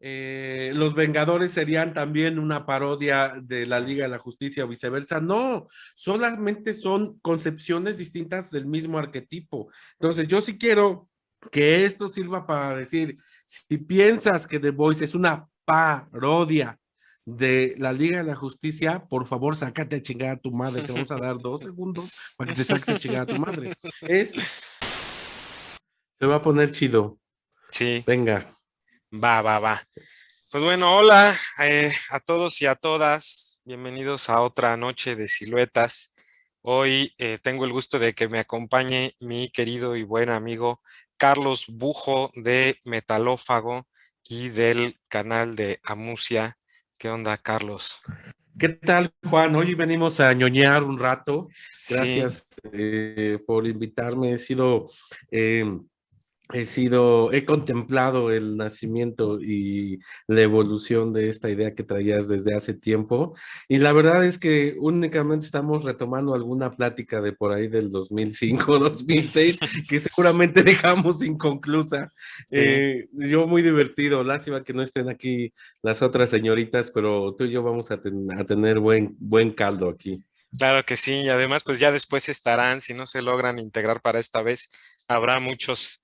los Vengadores serían también una parodia de la Liga de la Justicia o viceversa. No, solamente son concepciones distintas del mismo arquetipo. Entonces, yo sí quiero que esto sirva para decir, si piensas que The Voice es una parodia de la Liga de la Justicia, por favor, sácate a chingar a tu madre. Te vamos a dar 2 segundos para que te saques a chingar a tu madre. Se va a poner chido. Sí, Venga. va. Pues bueno, hola a todos y a todas. Bienvenidos a otra noche de siluetas. Hoy tengo el gusto de que me acompañe mi querido y buen amigo Carlos Bujo de Metalófago y del canal de Amusia. ¿Qué onda, Carlos? ¿Qué tal, Juan? Hoy venimos a ñoñar un rato. Sí, Gracias por invitarme. Eh, he contemplado el nacimiento y la evolución de esta idea que traías desde hace tiempo. Y la verdad es que únicamente estamos retomando alguna plática de por ahí del 2005, 2006, que seguramente dejamos inconclusa. sí. Yo muy divertido. Lástima que no estén aquí las otras señoritas, pero tú y yo vamos a tener buen caldo aquí. Claro que sí, y además pues ya después estarán, si no se logran integrar para esta vez, habrá muchos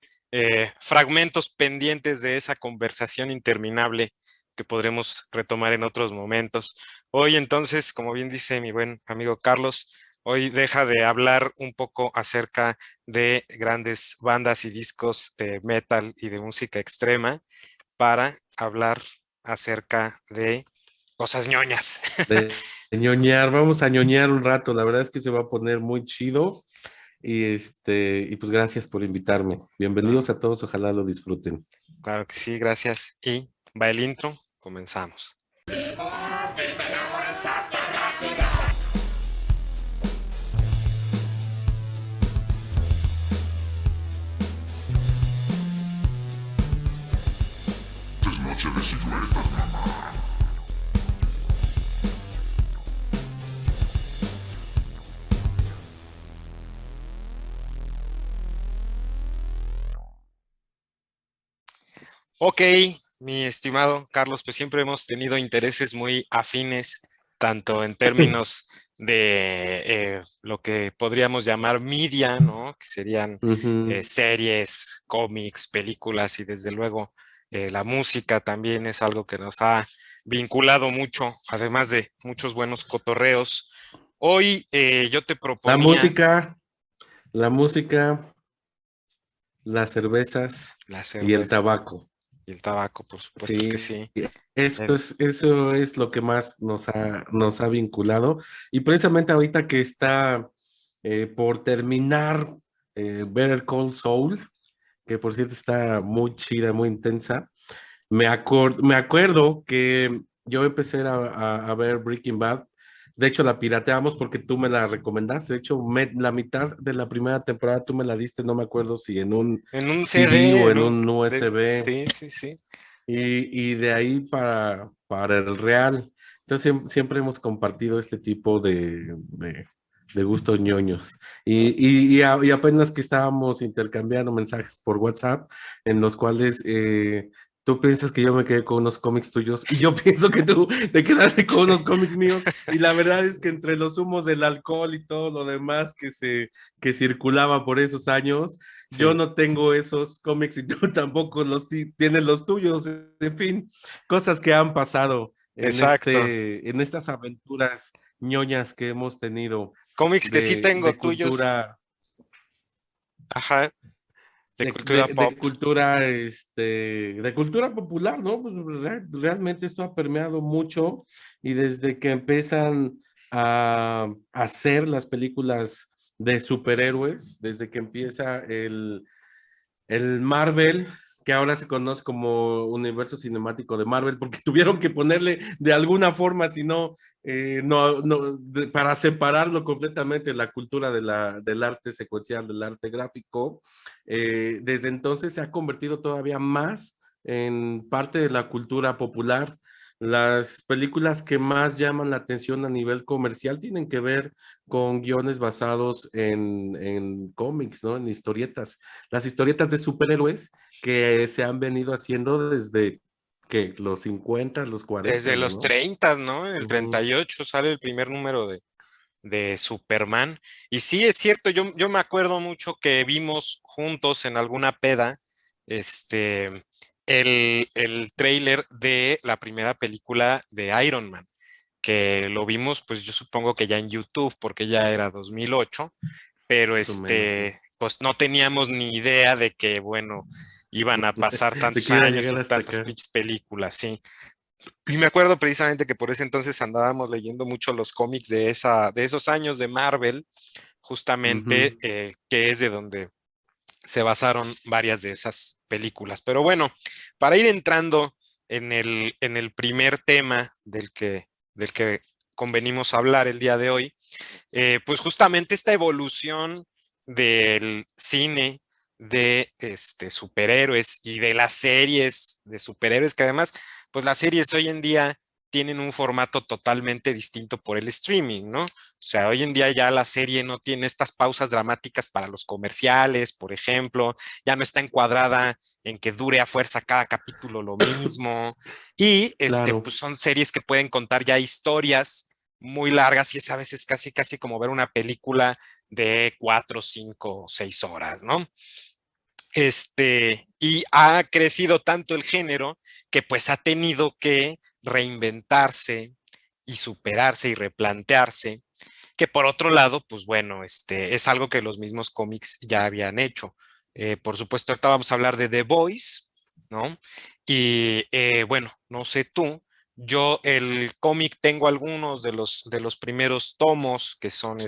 fragmentos pendientes de esa conversación interminable que podremos retomar en otros momentos. Hoy entonces, como bien dice mi buen amigo Carlos, hoy deja de hablar un poco acerca de grandes bandas y discos de metal y de música extrema para hablar acerca de cosas ñoñas. De ñoñar, vamos a ñoñar un rato. La verdad es que se va a poner muy chido. Y pues gracias por invitarme. Bienvenidos a todos, ojalá lo disfruten. Claro que sí, gracias. Y va el intro, comenzamos. Ok, mi estimado Carlos, pues siempre hemos tenido intereses muy afines, tanto en términos de lo que podríamos llamar media, ¿no? Que serían Ujú. series, cómics, películas y desde luego la música también es algo que nos ha vinculado mucho, además de muchos buenos cotorreos. Hoy yo te La proponía música, la música, las cervezas las y el cervezas tabaco. y el tabaco, por supuesto que Sí, sí. eso El- es, eso es lo que más nos ha vinculado. Y precisamente ahorita que está por terminar Better Call Saul, que por cierto está muy chida, muy intensa. Me acuerdo que yo empecé a ver Breaking Bad. De hecho, la pirateamos porque tú me la recomendaste. De hecho, la mitad de la primera temporada tú me la diste, no me acuerdo si en un En un CD CD, o en un USB. sí, sí, sí. Y de ahí para el real. Entonces, siempre hemos compartido este tipo de gustos ñoños. Y apenas que estábamos intercambiando mensajes por WhatsApp, en los cuales tú piensas que yo me quedé con unos cómics tuyos y yo pienso que tú te quedaste con unos cómics míos. Y la verdad es que entre los humos del alcohol y todo lo demás que circulaba por esos años, yo Sí, no tengo esos cómics y tú tampoco tienes los tuyos. En fin, cosas que han pasado exacto. en estas aventuras ñoñas que hemos tenido Cómics que sí tengo de tuyos, cultura, ajá, de de, cultura de, pop. de cultura, de cultura popular, ¿no? Pues realmente esto ha permeado mucho y desde que empiezan a hacer las películas de superhéroes, desde que empieza el Marvel, que ahora se conoce como Universo Cinemático de Marvel, porque tuvieron que ponerle de alguna forma, si no, para separarlo completamente la cultura del arte secuencial, del arte gráfico. Desde entonces se ha convertido todavía más en parte de la cultura popular. Las películas que más llaman la atención a nivel comercial tienen que ver con guiones basados en cómics, ¿no? En historietas, las historietas de superhéroes que se han venido haciendo desde ¿qué? Los 50, los 40, Desde los ¿no? 30, ¿no? En el Ujú. 38 sale el primer número de Superman. Y sí, es cierto, yo me acuerdo mucho que vimos juntos en alguna peda este, el tráiler de la primera película de Iron Man, que lo vimos, pues yo supongo que ya en YouTube, porque ya era 2008, pero Más o menos, sí. pues no teníamos ni idea de que, bueno, iban a pasar De tantos que iba a años llegar y hasta tantas acá. pinches películas, sí. Y me acuerdo precisamente que por ese entonces andábamos leyendo mucho los cómics de esos años de Marvel, justamente, Ujú. que es de donde se basaron varias de esas películas. Pero bueno, para ir entrando en el primer tema del que convenimos hablar el día de hoy, pues justamente esta evolución del cine de superhéroes y de las series de superhéroes, que además, pues las series hoy en día tienen un formato totalmente distinto por el streaming, ¿no? O sea, hoy en día ya la serie no tiene estas pausas dramáticas para los comerciales, por ejemplo, ya no está encuadrada en que dure a fuerza cada capítulo lo mismo, y Claro, pues son series que pueden contar ya historias muy largas y es a veces casi, casi como ver una película de 4, 5, 6 horas, ¿no? Y ha crecido tanto el género que pues ha tenido que reinventarse y superarse y replantearse, que por otro lado, pues bueno, es algo que los mismos cómics ya habían hecho. Por supuesto, ahorita vamos a hablar de The Voice, ¿no? Y bueno, no sé tú, yo el cómic tengo algunos de los primeros tomos, que son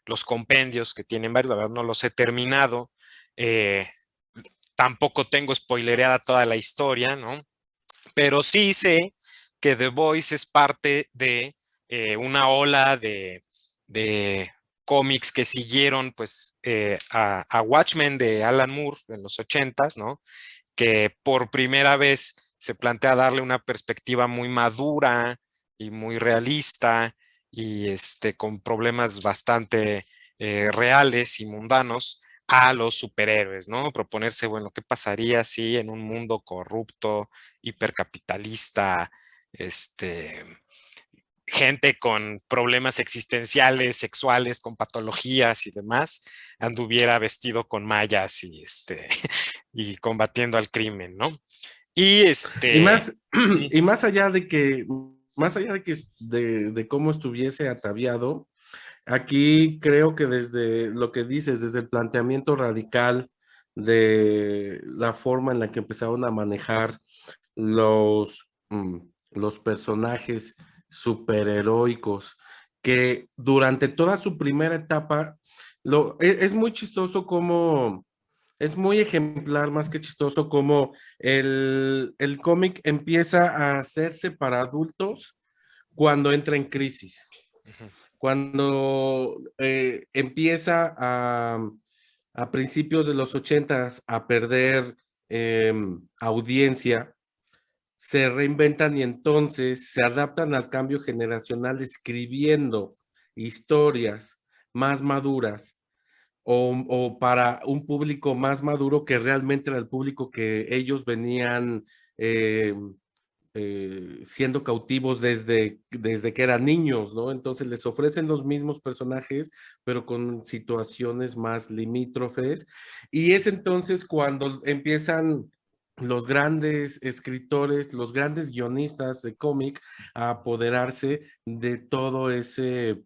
los compendios que tienen varios, la verdad no los he terminado. Eh, Tampoco tengo spoilereada toda la historia, ¿no? Pero sí sé que The Voice es parte de una ola de cómics que siguieron pues a Watchmen de Alan Moore en los 80s, ¿no? Que por primera vez se plantea darle una perspectiva muy madura y muy realista y con problemas bastante reales y mundanos a los superhéroes, ¿no? Proponerse, bueno, ¿qué pasaría si en un mundo corrupto, hipercapitalista, este, gente con problemas existenciales, sexuales, con patologías y demás, anduviera vestido con mallas y y combatiendo al crimen, ¿no? Y y más, sí, y más allá de que, más allá de que de cómo estuviese ataviado, aquí creo que desde lo que dices, desde el planteamiento radical de la forma en la que empezaron a manejar los personajes superheroicos, que durante toda su primera etapa, es muy chistoso como, es muy ejemplar más que chistoso como el cómic empieza a hacerse para adultos cuando entra en crisis, ujú, cuando empieza a principios de los ochentas a perder audiencia, se reinventan y entonces se adaptan al cambio generacional escribiendo historias más maduras o para un público más maduro que realmente era el público que ellos venían eh, siendo cautivos desde que eran niños, ¿no? Entonces les ofrecen los mismos personajes, pero con situaciones más limítrofes. Y es entonces cuando empiezan los grandes escritores, los grandes guionistas de cómic a apoderarse de todo ese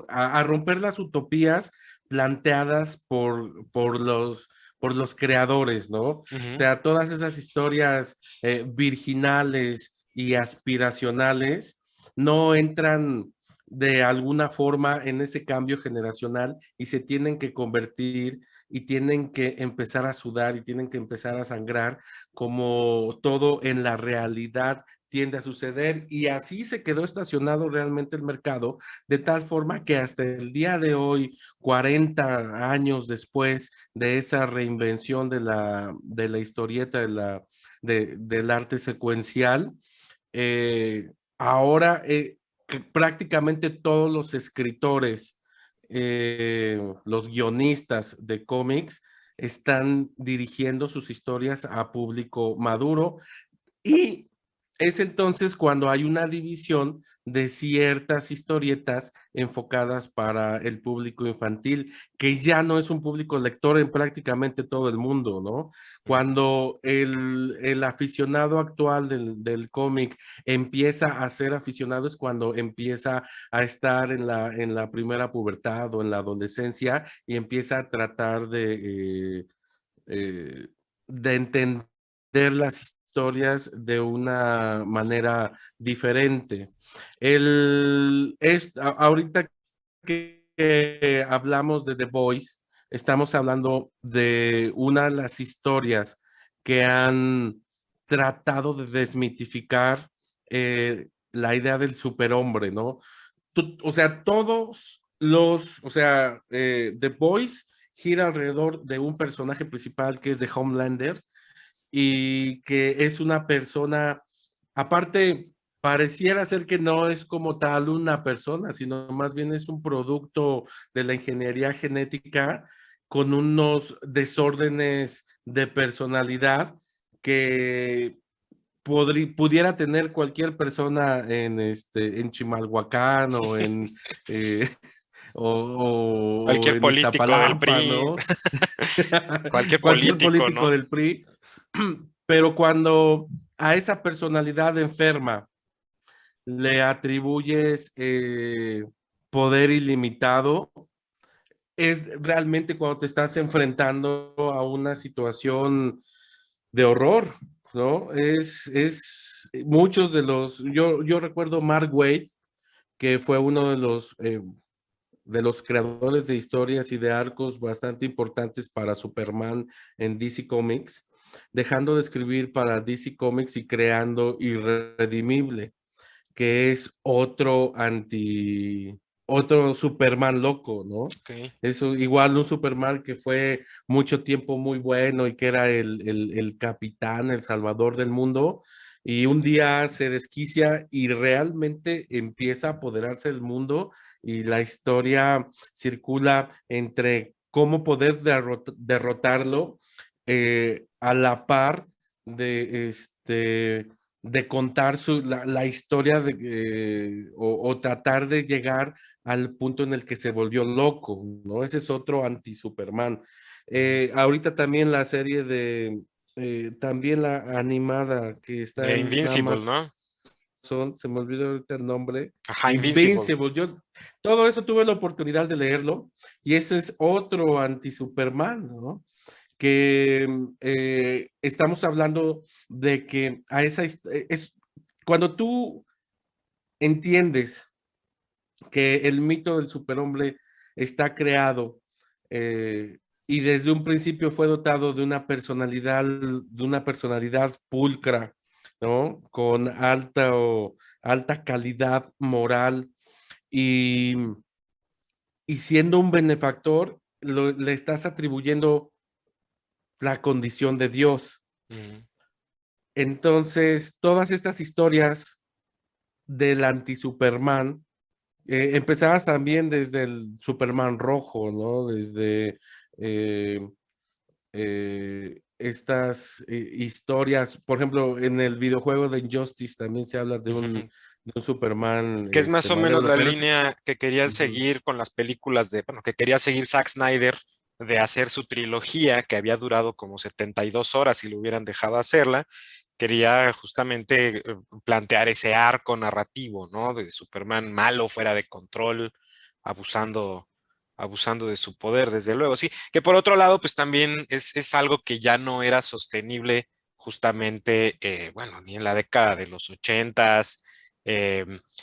a romper las utopías planteadas por los creadores, ¿no? O ujú, sea, todas esas historias virginales y aspiracionales no entran de alguna forma en ese cambio generacional y se tienen que convertir y tienen que empezar a sudar y tienen que empezar a sangrar como todo en la realidad tiende a suceder y así se quedó estacionado realmente el mercado de tal forma que hasta el día de hoy, 40 años después de esa reinvención de la historieta, del arte secuencial, ahora que prácticamente todos los escritores, los guionistas de cómics, están dirigiendo sus historias a público maduro y es entonces cuando hay una división de ciertas historietas enfocadas para el público infantil, que ya no es un público lector en prácticamente todo el mundo, ¿no? Cuando el aficionado actual del cómic empieza a ser aficionado es cuando empieza a estar en la primera pubertad o en la adolescencia y empieza a tratar eh, de entender las historias de una manera diferente. Ahorita que hablamos de The Voice, estamos hablando de una de las historias que han tratado de desmitificar la idea del superhombre, ¿no? O sea, The Voice gira alrededor de un personaje principal que es de Homelander y que es una persona, aparte, pareciera ser que no es como tal una persona, sino más bien es un producto de la ingeniería genética con unos desórdenes de personalidad que pudiera tener cualquier persona en Chimalhuacán o eh, o Cualquier en político del Iztapalapa, PRI, ¿no? cualquier Cualquier político, político ¿no? del PRI. Pero cuando a esa personalidad enferma le atribuyes poder ilimitado, es realmente cuando te estás enfrentando a una situación de horror, ¿no? Es muchos yo recuerdo Mark Waid, que fue uno de los creadores de historias y de arcos bastante importantes para Superman en DC Comics, dejando de escribir para DC Comics y creando Irredimible, que es otro Superman loco, ¿no? Ok. Eso igual un Superman que fue mucho tiempo muy bueno y que era el capitán, el salvador del mundo, y un día se desquicia y realmente empieza a apoderarse del mundo y la historia circula entre cómo poder derrotarlo a la par de de contar la historia o tratar de llegar al punto en el que se volvió loco, ¿no? Ese es otro anti-Superman. Ahorita también la serie también la animada que está De en Invincible, Amazon, ¿no? se me olvidó ahorita el nombre, Ajá, Invincible. Invincible. Todo eso tuve la oportunidad de leerlo y ese es otro anti-Superman, ¿no? Que estamos hablando de que cuando tú entiendes que el mito del superhombre está creado y desde un principio fue dotado de una personalidad pulcra, ¿no? Con alta calidad moral y, y siendo un benefactor, le estás atribuyendo la condición de Dios. Ujú. Entonces, todas estas historias del anti-Superman, empezadas también desde el Superman rojo, ¿no? Desde eh, estas historias, por ejemplo, en el videojuego de Injustice también se habla Ujú. de un Superman Que es más o menos malévolo, la pero línea que quería ujú. seguir con las películas bueno, que quería seguir Zack Snyder de hacer su trilogía que había durado como 72 horas si lo hubieran dejado hacerla. Quería justamente plantear ese arco narrativo, ¿no? De Superman malo, fuera de control, abusando, abusando de su poder, desde luego, sí. Que por otro lado, pues también es algo que ya no era sostenible justamente, bueno, ni en la década de los 80s.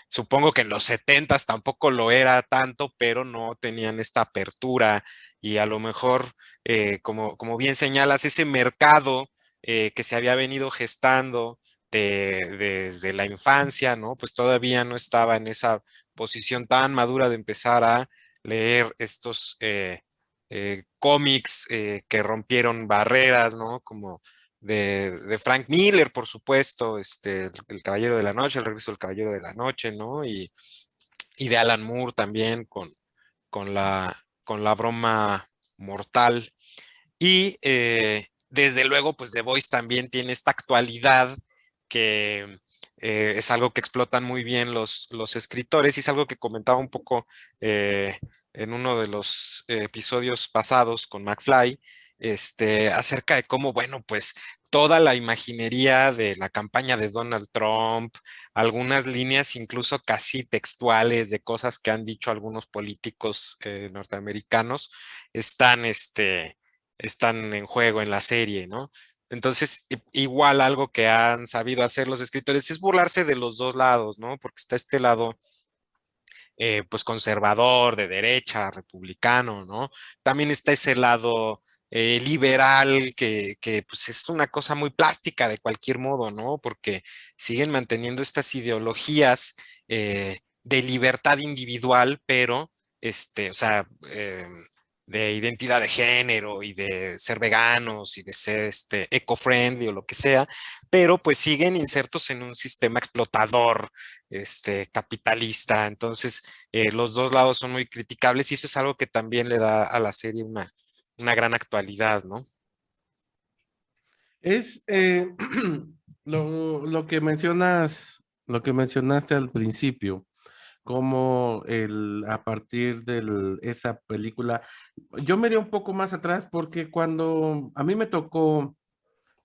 Supongo que en los 70s tampoco lo era tanto, pero no tenían esta apertura y a lo mejor, como bien señalas, ese mercado que se había venido gestando desde la infancia, ¿no? Pues todavía no estaba en esa posición tan madura de empezar a leer estos cómics que rompieron barreras, ¿no? Como de Frank Miller, por supuesto, el Caballero de la Noche, el regreso del Caballero de la Noche, ¿no? Y de Alan Moore también con la broma mortal. Y desde luego, pues The Voice también tiene esta actualidad que es algo que explotan muy bien los escritores y es algo que comentaba un poco eh, en uno de los episodios pasados con McFly, acerca de cómo, bueno, pues toda la imaginería de la campaña de Donald Trump, algunas líneas incluso casi textuales de cosas que han dicho algunos políticos norteamericanos, están, están en juego en la serie, ¿no? Entonces, igual algo que han sabido hacer los escritores es burlarse de los dos lados, ¿no? Porque está este lado, pues, conservador, de derecha, republicano, ¿no? También está ese lado liberal, pues, es una cosa muy plástica de cualquier modo, ¿no? Porque siguen manteniendo estas ideologías de libertad individual, pero, o sea, de identidad de género y de ser veganos y de ser eco-friendly o lo que sea, pero pues siguen insertos en un sistema explotador, capitalista. Entonces, los dos lados son muy criticables y eso es algo que también le da a la serie una gran actualidad, ¿no? Es lo que mencionas, lo que mencionaste al principio, como a partir de esa película, yo me iría un poco más atrás porque cuando a mí me tocó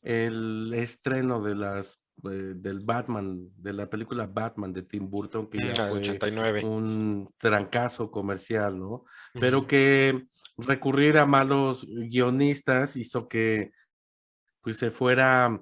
el estreno del Batman, de la película Batman de Tim Burton, que ya La del fue 89. un trancazo comercial, ¿no? Pero Ujú. que recurrir a malos guionistas hizo que pues se fuera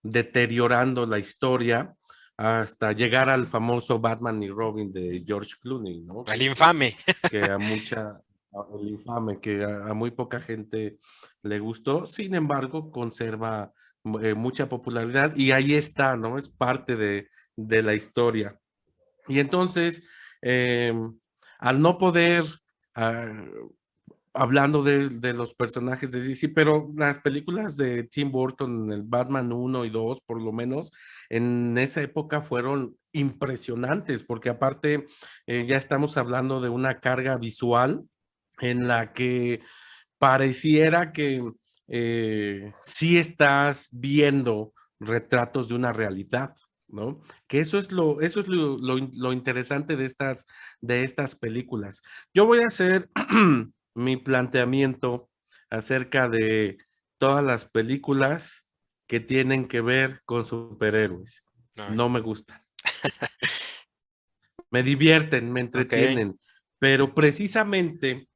deteriorando la historia hasta llegar al famoso Batman y Robin de George Clooney, ¿no? El infame. Que el infame, que a muy poca gente le gustó, sin embargo, conserva mucha popularidad y ahí está, ¿no? Es parte de la historia. Y entonces, eh, al no poder, ah, hablando de los personajes de DC, pero las películas de Tim Burton, el Batman uno y 2 por lo menos, en esa época fueron impresionantes, porque aparte ya estamos hablando de una carga visual en la que pareciera que sí estás viendo retratos de una realidad, ¿no? Que eso es lo interesante de estas películas. Yo voy a hacer mi planteamiento acerca de todas las películas que tienen que ver con superhéroes. A ver. No me gustan. Me divierten, me Ok. entretienen, pero precisamente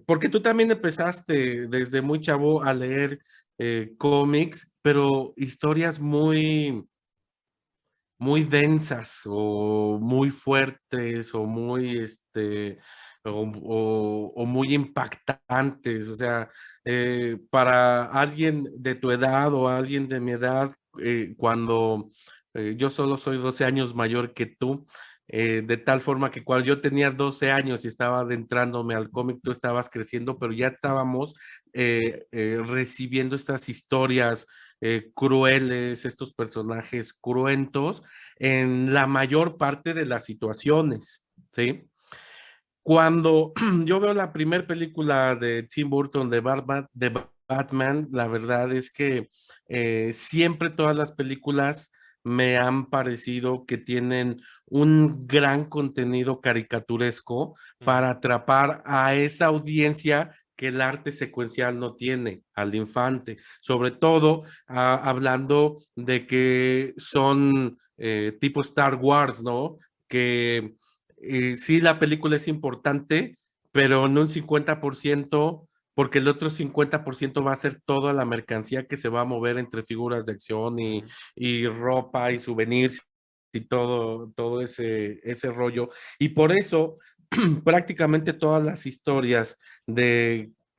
porque tú también empezaste desde muy chavo a leer cómics, pero historias muy densas o muy fuertes o muy o muy impactantes. O sea, para alguien de tu edad o alguien de mi edad, cuando yo solo soy 12 años mayor que tú, de tal forma que cuando yo tenía 12 años y estaba adentrándome al cómic, tú estabas creciendo, pero ya estábamos recibiendo estas historias crueles, estos personajes cruentos en la mayor parte de las situaciones, ¿sí? Cuando yo veo la primera película de Tim Burton de Batman, la verdad es que siempre todas las películas me han parecido que tienen un gran contenido caricaturesco Ujú. para atrapar a esa audiencia que el arte secuencial no tiene, al infante, sobre todo hablando de que son tipo Star Wars, ¿no? Que sí, la película es importante, pero no un 50%, porque el otro 50% va a ser toda la mercancía que se va a mover entre figuras de acción Ujú. y ropa y souvenirs y todo ese rollo. Y por eso prácticamente todas las historias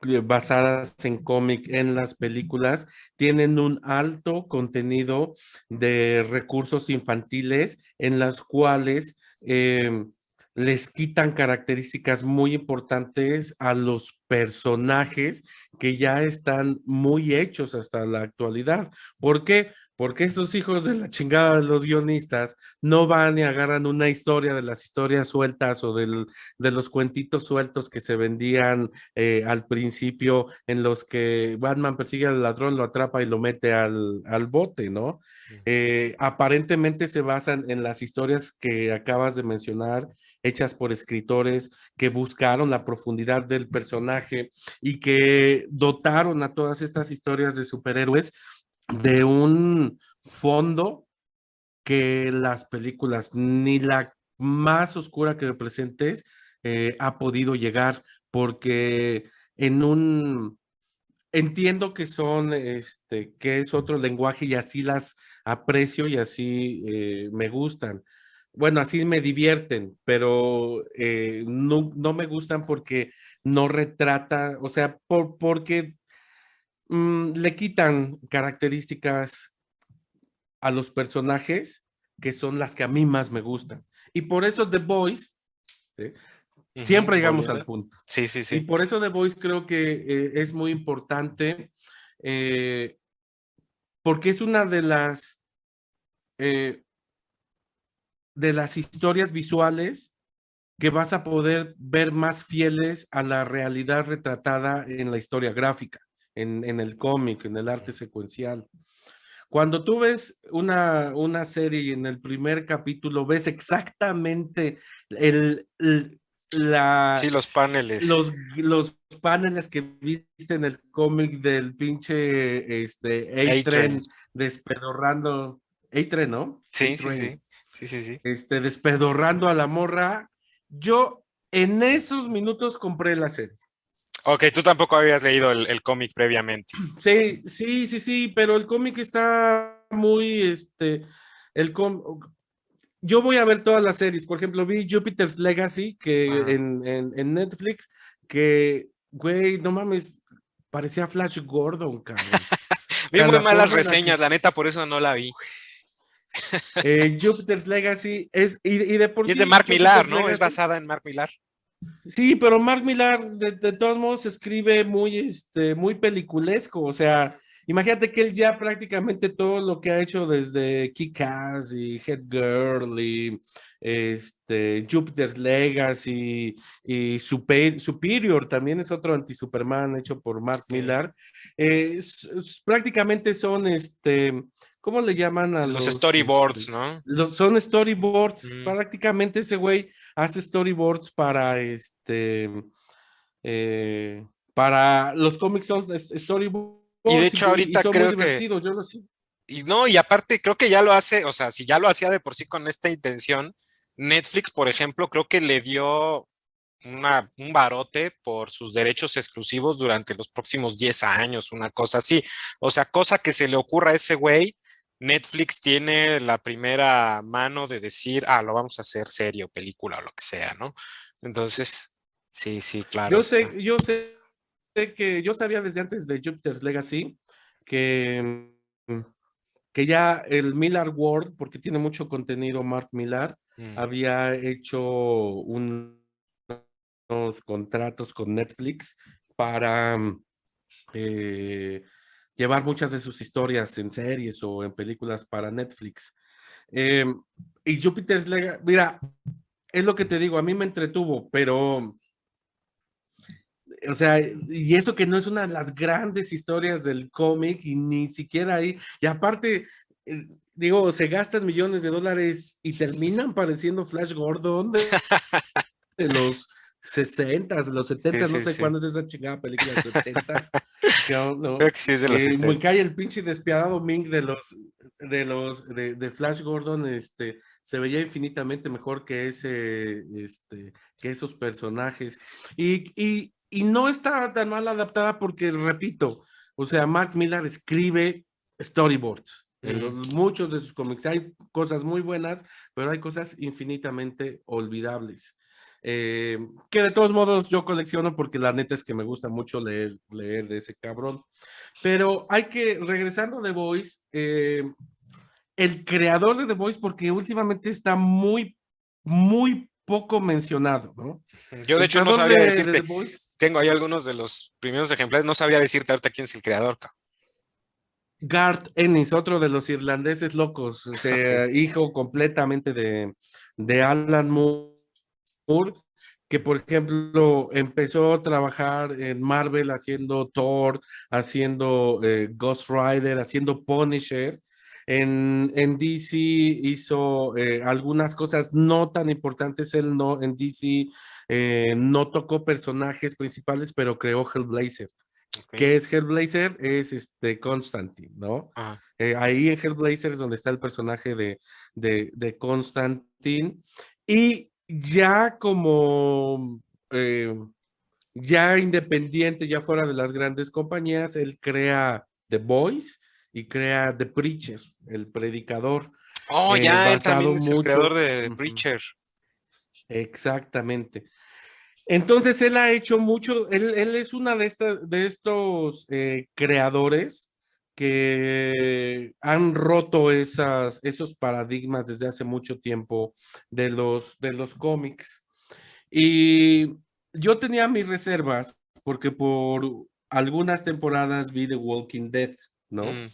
basadas en cómic en las películas tienen un alto contenido de recursos infantiles en las cuales les quitan características muy importantes a los personajes que ya están muy hechos hasta la actualidad. ¿Por qué? porque estos hijos de la chingada de los guionistas no van y agarran una historia de las historias sueltas o de los cuentitos sueltos que se vendían al principio, en los que Batman persigue al ladrón, lo atrapa y lo mete al bote, ¿no? Aparentemente se basan en las historias que acabas de mencionar, hechas por escritores que buscaron la profundidad del personaje y que dotaron a todas estas historias de superhéroes de un fondo que las películas, ni la más oscura que representes, ha podido llegar, porque en un, entiendo que son, que es otro lenguaje y así las aprecio y así me gustan. Bueno, así me divierten, pero no me gustan porque no retrata, o sea, porque le quitan características a los personajes que son las que a mí más me gustan. Y por eso The Voice, ¿sí? Siempre llegamos al Volviendo. punto. Sí, sí, Y sí. por eso The Voice creo que es muy importante, eh, porque es una eh, de las historias visuales que vas a poder ver más fieles a la realidad retratada en la historia gráfica, en el cómic, en el arte secuencial. Cuando tú ves una serie y en el primer capítulo ves exactamente Sí, la, los paneles. los paneles que viste en el cómic del pinche A-Train. A-Tren despedorrando, A-Tren, ¿no? Sí, sí, A-Train, sí. Sí, sí, sí. despedorrando a la morra, yo en esos minutos compré la serie. Ok, tú tampoco habías leído el cómic previamente. Sí, sí, sí, sí, pero el cómic está muy, el com- yo voy a ver todas las series. Por ejemplo, vi Jupiter's Legacy que Ajá. en Netflix, que, güey, no mames, parecía Flash Gordon, cabrón. O Vi sea, muy la malas forma en la que reseñas, la neta, por eso no la vi. Jupiter's Legacy es, y de por Y es de sí, Mark Millar, Jupiter's ¿no? Es Legacy, basada en Mark Millar. sí, pero Mark Millar de todos modos escribe muy, muy peliculesco, o sea, imagínate que él ya prácticamente todo lo que ha hecho desde Kick-Ass y Head Girl y Jupiter's Legacy y Superior también es otro anti-Superman hecho por Mark Ok. Millar. Prácticamente son, ¿cómo le llaman a Los los, storyboards, ¿no? son storyboards, Mm. prácticamente ese güey hace storyboards para los cómics son Y de storyboards hecho, y ahorita son muy creo que, divertidos, yo lo sé. y no, y aparte creo que ya lo hace, o sea, si ya lo hacía de por sí con esta intención, Netflix, por ejemplo, creo que le dio un barote por sus derechos exclusivos durante los próximos 10 años, una cosa así. O sea, cosa que se le ocurra a ese güey, Netflix tiene la primera mano de decir, ah, lo vamos a hacer serie o película o lo que sea, ¿no? Entonces, sí, sí, claro está. Yo sé que yo sabía desde antes de Jupiter's Legacy que, que ya el Millar World, porque tiene mucho contenido Mark Millar, Mm. había hecho unos contratos con Netflix para eh, llevar muchas de sus historias en series o en películas para Netflix. Eh, y Jupiter's Legacy, mira, es lo que te digo, a mí me entretuvo, pero, o sea, y eso que no es una de las grandes historias del cómic y ni siquiera ahí, y aparte, digo, se gastan millones de dólares y terminan pareciendo Flash Gordon de los 60, de los Sí, 70, no sí, sé sí. cuándo es esa chingada película de 70, que aún Creo no, que sí es de los me 70. cae el pinche despiadado Ming de Flash Gordon, se veía infinitamente mejor que que esos personajes. Y no está tan mal adaptada porque, repito, o sea, Mark Millar escribe storyboards. Mm. Muchos de sus cómics hay cosas muy buenas, pero hay cosas infinitamente olvidables. Que de todos modos yo colecciono porque la neta es que me gusta mucho leer de ese cabrón. Pero hay que, regresando a The Voice, el creador de The Voice, porque últimamente está muy poco mencionado, ¿no? Yo de El hecho no creador sabría de decirte, The Voice, tengo ahí algunos de los primeros ejemplares, no sabría decirte ahorita quién es el creador, cabrón. Garth Ennis, otro de los irlandeses locos, Ok. hijo completamente de Alan Moore, que por ejemplo empezó a trabajar en Marvel haciendo Thor, haciendo Ghost Rider, haciendo Punisher. En DC hizo algunas cosas no tan importantes. Él no, en DC no tocó personajes principales, pero creó Hellblazer. Ok. ¿Qué es Hellblazer? Es Constantine, ¿no? Ah, Ahí en Hellblazer es donde está el personaje de Constantine. Y ya como, ya independiente, ya fuera de las grandes compañías, él crea The Voice y crea The Preacher, el predicador, oh, ya, él también basado es el creador mucho. de Ujú, Preacher. exactamente. Entonces él ha hecho mucho, él es una de estos creadores que han roto esos paradigmas desde hace mucho tiempo de los cómics. Y yo tenía mis reservas porque por algunas temporadas vi The Walking Dead, ¿no? Mm,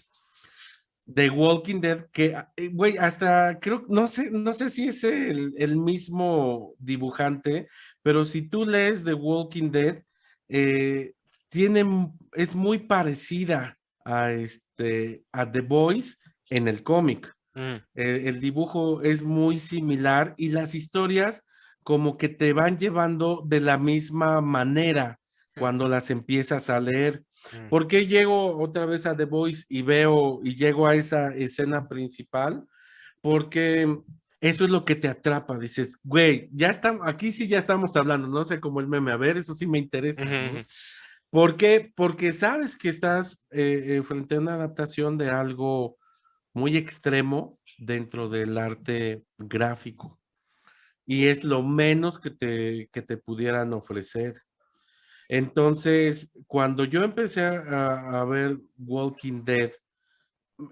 The Walking Dead, que, güey, hasta creo, no sé si es el mismo dibujante, pero si tú lees The Walking Dead, eh, es muy parecida a The Boys en el cómic. mm, El dibujo es muy similar y las historias como que te van llevando de la misma manera mm, cuando las empiezas a leer. mm. ¿Por qué llego otra vez a The Voice y veo y llego a esa escena principal? Porque eso es lo que te atrapa. Dices, güey, ya estamos, aquí sí ya estamos hablando, no sé cómo el meme, a ver, eso sí me interesa, Ujú, ujú. ¿no? ¿Por qué? Porque sabes que estás frente a una adaptación de algo muy extremo dentro del arte gráfico y es lo menos que te pudieran ofrecer. Entonces, cuando yo empecé a ver Walking Dead,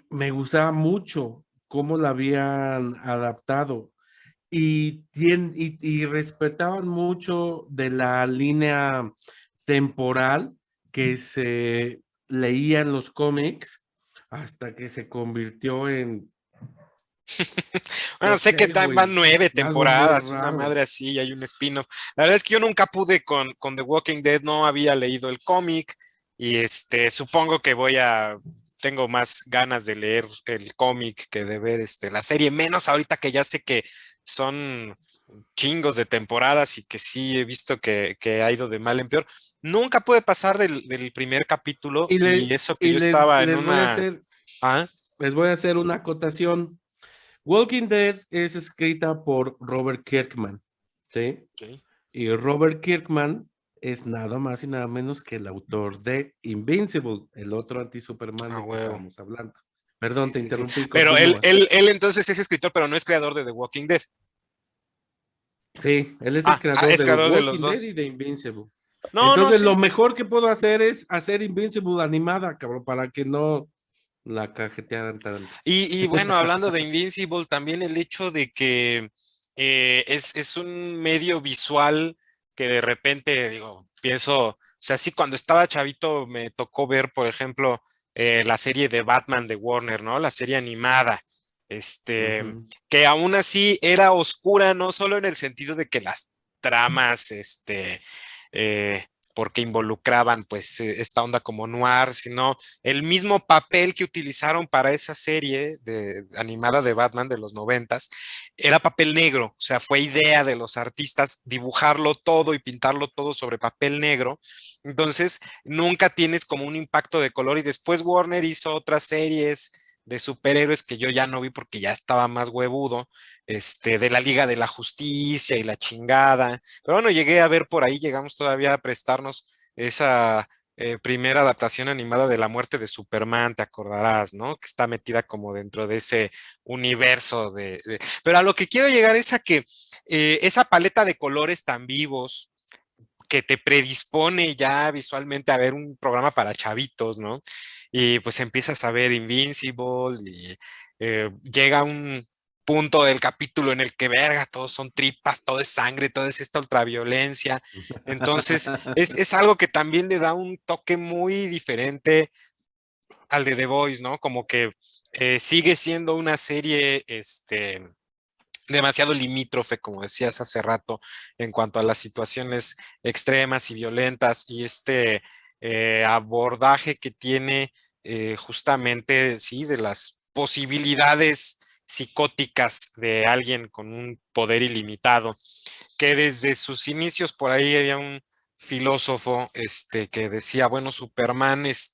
me gustaba mucho cómo la habían adaptado y respetaban mucho de la línea temporal que se leía en los cómics hasta que se convirtió en, Bueno, no sé que sé, güey, van 9 algo muy temporadas, una raro. madre así, y hay un spin-off. La verdad es que yo nunca pude con The Walking Dead, no había leído el cómic, y supongo que tengo más ganas de leer el cómic que de ver la serie, menos ahorita que ya sé que son chingos de temporadas y que sí he visto que ha ido de mal en peor. Nunca pude pasar del primer capítulo, y eso que Y yo estaba en les voy a una... hacer, Ah, les voy a hacer una acotación. Walking Dead es escrita por Robert Kirkman, ¿sí? ok. Y Robert Kirkman es nada más y nada menos que el autor de Invincible, el otro anti-Superman Ah, del que huevo. estábamos hablando. Perdón, Sí, te sí, sí. interrumpí, Pero continúa. él entonces es escritor, pero no es creador de The Walking Dead. Sí, él es el creador Es de The creador de los Walking Dead y dos. de Invincible. No, no, Entonces, lo sí. mejor que puedo hacer es hacer Invincible animada, cabrón, para que no la cajetearan tanto. Y bueno, hablando de Invincible, también el hecho de que es un medio visual que de repente, digo, pienso, o sea, sí, cuando estaba chavito me tocó ver, por ejemplo, la serie de Batman de Warner, ¿no? La serie animada. Ujú. Que aún así era oscura, no solo en el sentido de que las tramas, eh, porque involucraban pues esta onda como noir, sino el mismo papel que utilizaron para esa serie animada de Batman de los 90 era papel negro, o sea, fue idea de los artistas dibujarlo todo y pintarlo todo sobre papel negro. Entonces, nunca tienes como un impacto de color, y después Warner hizo otras series de superhéroes que yo ya no vi porque ya estaba más huevudo, de la Liga de la Justicia y la chingada. Pero bueno, llegué a ver por ahí, llegamos todavía a prestarnos esa primera adaptación animada de la muerte de Superman, te acordarás, ¿no? Que está metida como dentro de ese universo Pero a lo que quiero llegar es a que esa paleta de colores tan vivos que te predispone ya visualmente a ver un programa para chavitos, ¿no? Y pues empiezas a ver Invincible y llega un punto del capítulo en el que, verga, todos son tripas, todo es sangre, todo es esta ultraviolencia. Entonces, es algo que también le da un toque muy diferente al de The Boys, ¿no? Como que sigue siendo una serie, demasiado limítrofe, como decías hace rato, en cuanto a las situaciones extremas y violentas y abordaje que tiene justamente, sí, de las posibilidades psicóticas de alguien con un poder ilimitado, que desde sus inicios por ahí había un filósofo que decía, bueno, Superman es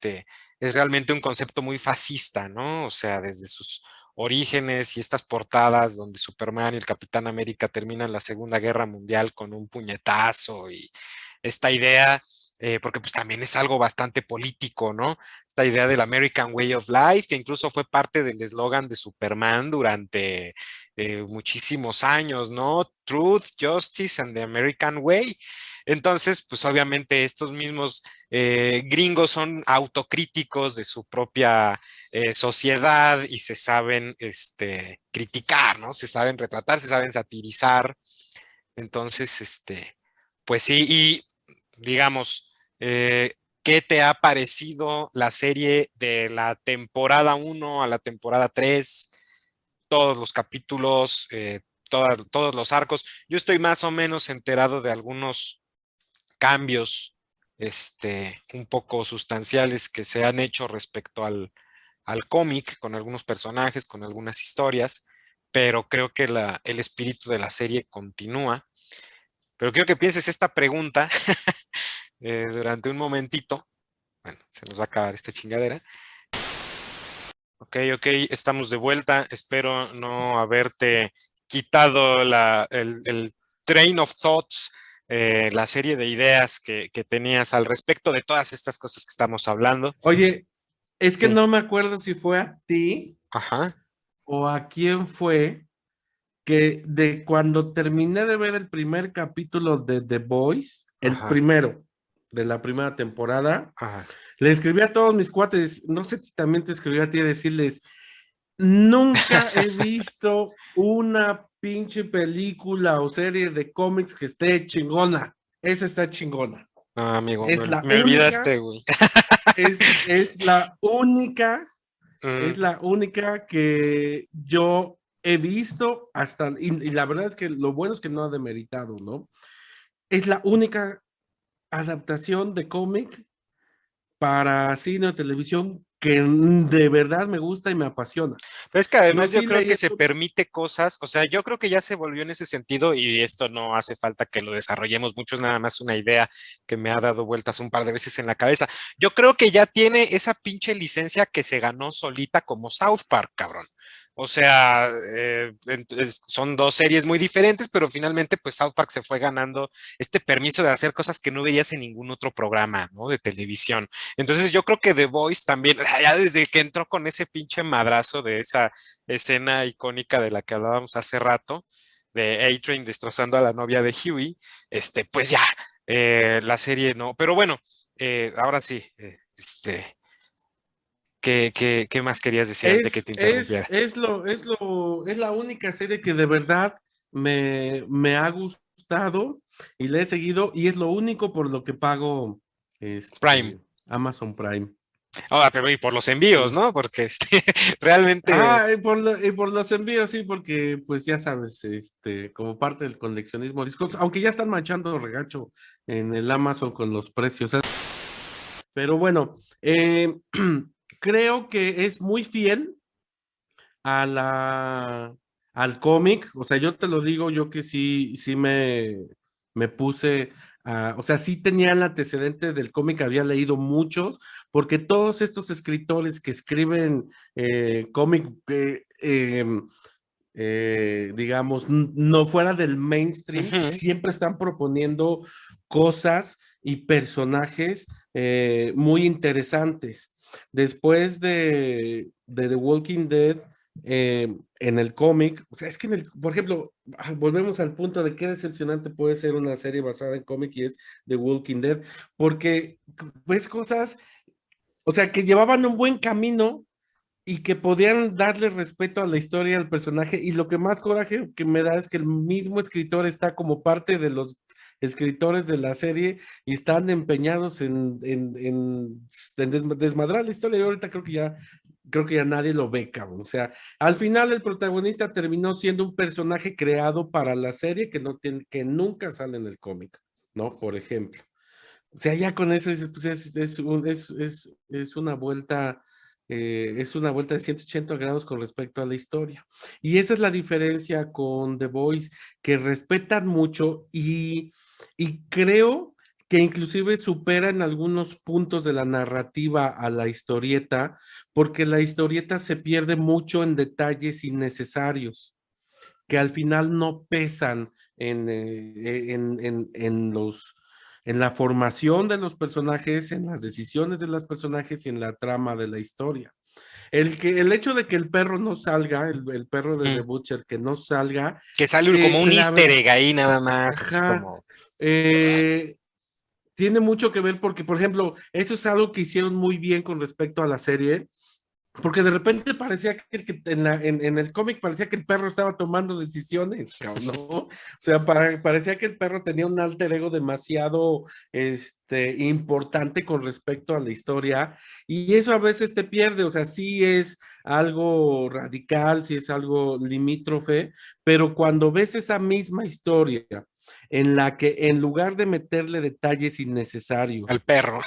realmente un concepto muy fascista, ¿no? O sea, desde sus orígenes y estas portadas donde Superman y el Capitán América terminan la Segunda Guerra Mundial con un puñetazo y esta idea, porque pues también es algo bastante político, ¿no? Esta idea del American Way of Life, que incluso fue parte del eslogan de Superman durante muchísimos años, ¿no? Truth, Justice and the American Way. Entonces, pues obviamente estos mismos gringos son autocríticos de su propia sociedad y se saben criticar, ¿no? Se saben retratar, se saben satirizar. Entonces, pues sí, y digamos, ¿qué te ha parecido la serie de la temporada 1 a la temporada 3? Todos los capítulos, todos los arcos. Yo estoy más o menos enterado de algunos cambios, un poco sustanciales que se han hecho respecto al cómic, con algunos personajes, con algunas historias, pero creo que el espíritu de la serie continúa. Pero quiero que pienses esta pregunta durante un momentito. Bueno, se nos va a acabar esta chingadera. Ok, estamos de vuelta. Espero no haberte quitado el train of thoughts, la serie de ideas que tenías al respecto de todas estas cosas que estamos hablando. Oye, es que Sí, no me acuerdo si fue a ti ajá, o a quién fue que de cuando terminé de ver el primer capítulo de The Boys, el ajá, primero de la primera temporada, ajá. le escribí a todos mis cuates, no sé si también te escribí a ti a decirles, nunca he visto una pinche película o serie de cómics que esté chingona. Esa está chingona. No, amigo, Es la me única, olvidaste, güey. es la única, es Mm, la única que yo he visto hasta, y la verdad es que lo bueno es que no ha demeritado, ¿no? Es la única adaptación de cómic para cine o televisión que de verdad me gusta y me apasiona. Pero es que Yo además yo sí creo leí que se esto. permite cosas, o sea, yo creo que ya se volvió en ese sentido y esto no hace falta que lo desarrollemos mucho, es nada más una idea que me ha dado vueltas un par de veces en la cabeza. Yo creo que ya tiene esa pinche licencia que se ganó solita como South Park, cabrón. O sea, son dos series muy diferentes, pero finalmente pues South Park se fue ganando este permiso de hacer cosas que no veías en ningún otro programa, ¿no? De televisión. Entonces yo creo que The Voice también, ya desde que entró con ese pinche madrazo de esa escena icónica de la que hablábamos hace rato, de A-Train destrozando a la novia de Huey, pues ya, la serie no. Pero bueno, ahora sí, ¿qué más querías decir antes de que te interrumpiera? Es la única serie que de verdad me ha gustado y le he seguido y es lo único por lo que pago Prime. Amazon Prime. Ahora, pero y por los envíos, Sí. ¿no? Porque realmente, Y por los envíos, sí, porque pues ya sabes, como parte del coleccionismo de discos, aunque ya están manchando regacho en el Amazon con los precios. Pero bueno, creo que es muy fiel a al cómic. O sea, yo te lo digo, yo que sí me puse o sea, sí tenía el antecedente del cómic, había leído muchos, porque todos estos escritores que escriben cómic, digamos, no fuera del mainstream, ujú, siempre están proponiendo cosas y personajes muy interesantes. Después de The Walking Dead, en el cómic, o sea, es que por ejemplo, volvemos al punto de qué decepcionante puede ser una serie basada en cómic y es The Walking Dead, porque ves cosas, o sea, que llevaban un buen camino y que podían darle respeto a la historia del personaje y lo que más coraje que me da es que el mismo escritor está como parte de los escritores de la serie y están empeñados en desmadrar la historia. Y ahorita creo que ya nadie lo ve, cabrón. O sea, al final el protagonista terminó siendo un personaje creado para la serie que no tiene, que nunca sale en el cómic, ¿no? Por ejemplo. O sea, ya con eso pues es es una vuelta de 180 grados con respecto a la historia. Y esa es la diferencia con The Voice, que respetan mucho y creo que inclusive supera en algunos puntos de la narrativa a la historieta, porque la historieta se pierde mucho en detalles innecesarios que al final no pesan en la formación de los personajes, en las decisiones de los personajes y en la trama de la historia. El hecho de que el perro no salga, el perro de The Butcher que no salga, Que sale como un la easter verdad, egg ahí nada más, así ajá, como... tiene mucho que ver porque, por ejemplo, eso es algo que hicieron muy bien con respecto a la serie, porque de repente parecía que en el cómic parecía que el perro estaba tomando decisiones, cabrón, ¿no? O sea, parecía que el perro tenía un alter ego demasiado importante con respecto a la historia, y eso a veces te pierde, o sea, sí es algo radical, sí es algo limítrofe, pero cuando ves esa misma historia en la que en lugar de meterle detalles Al innecesarios, perro.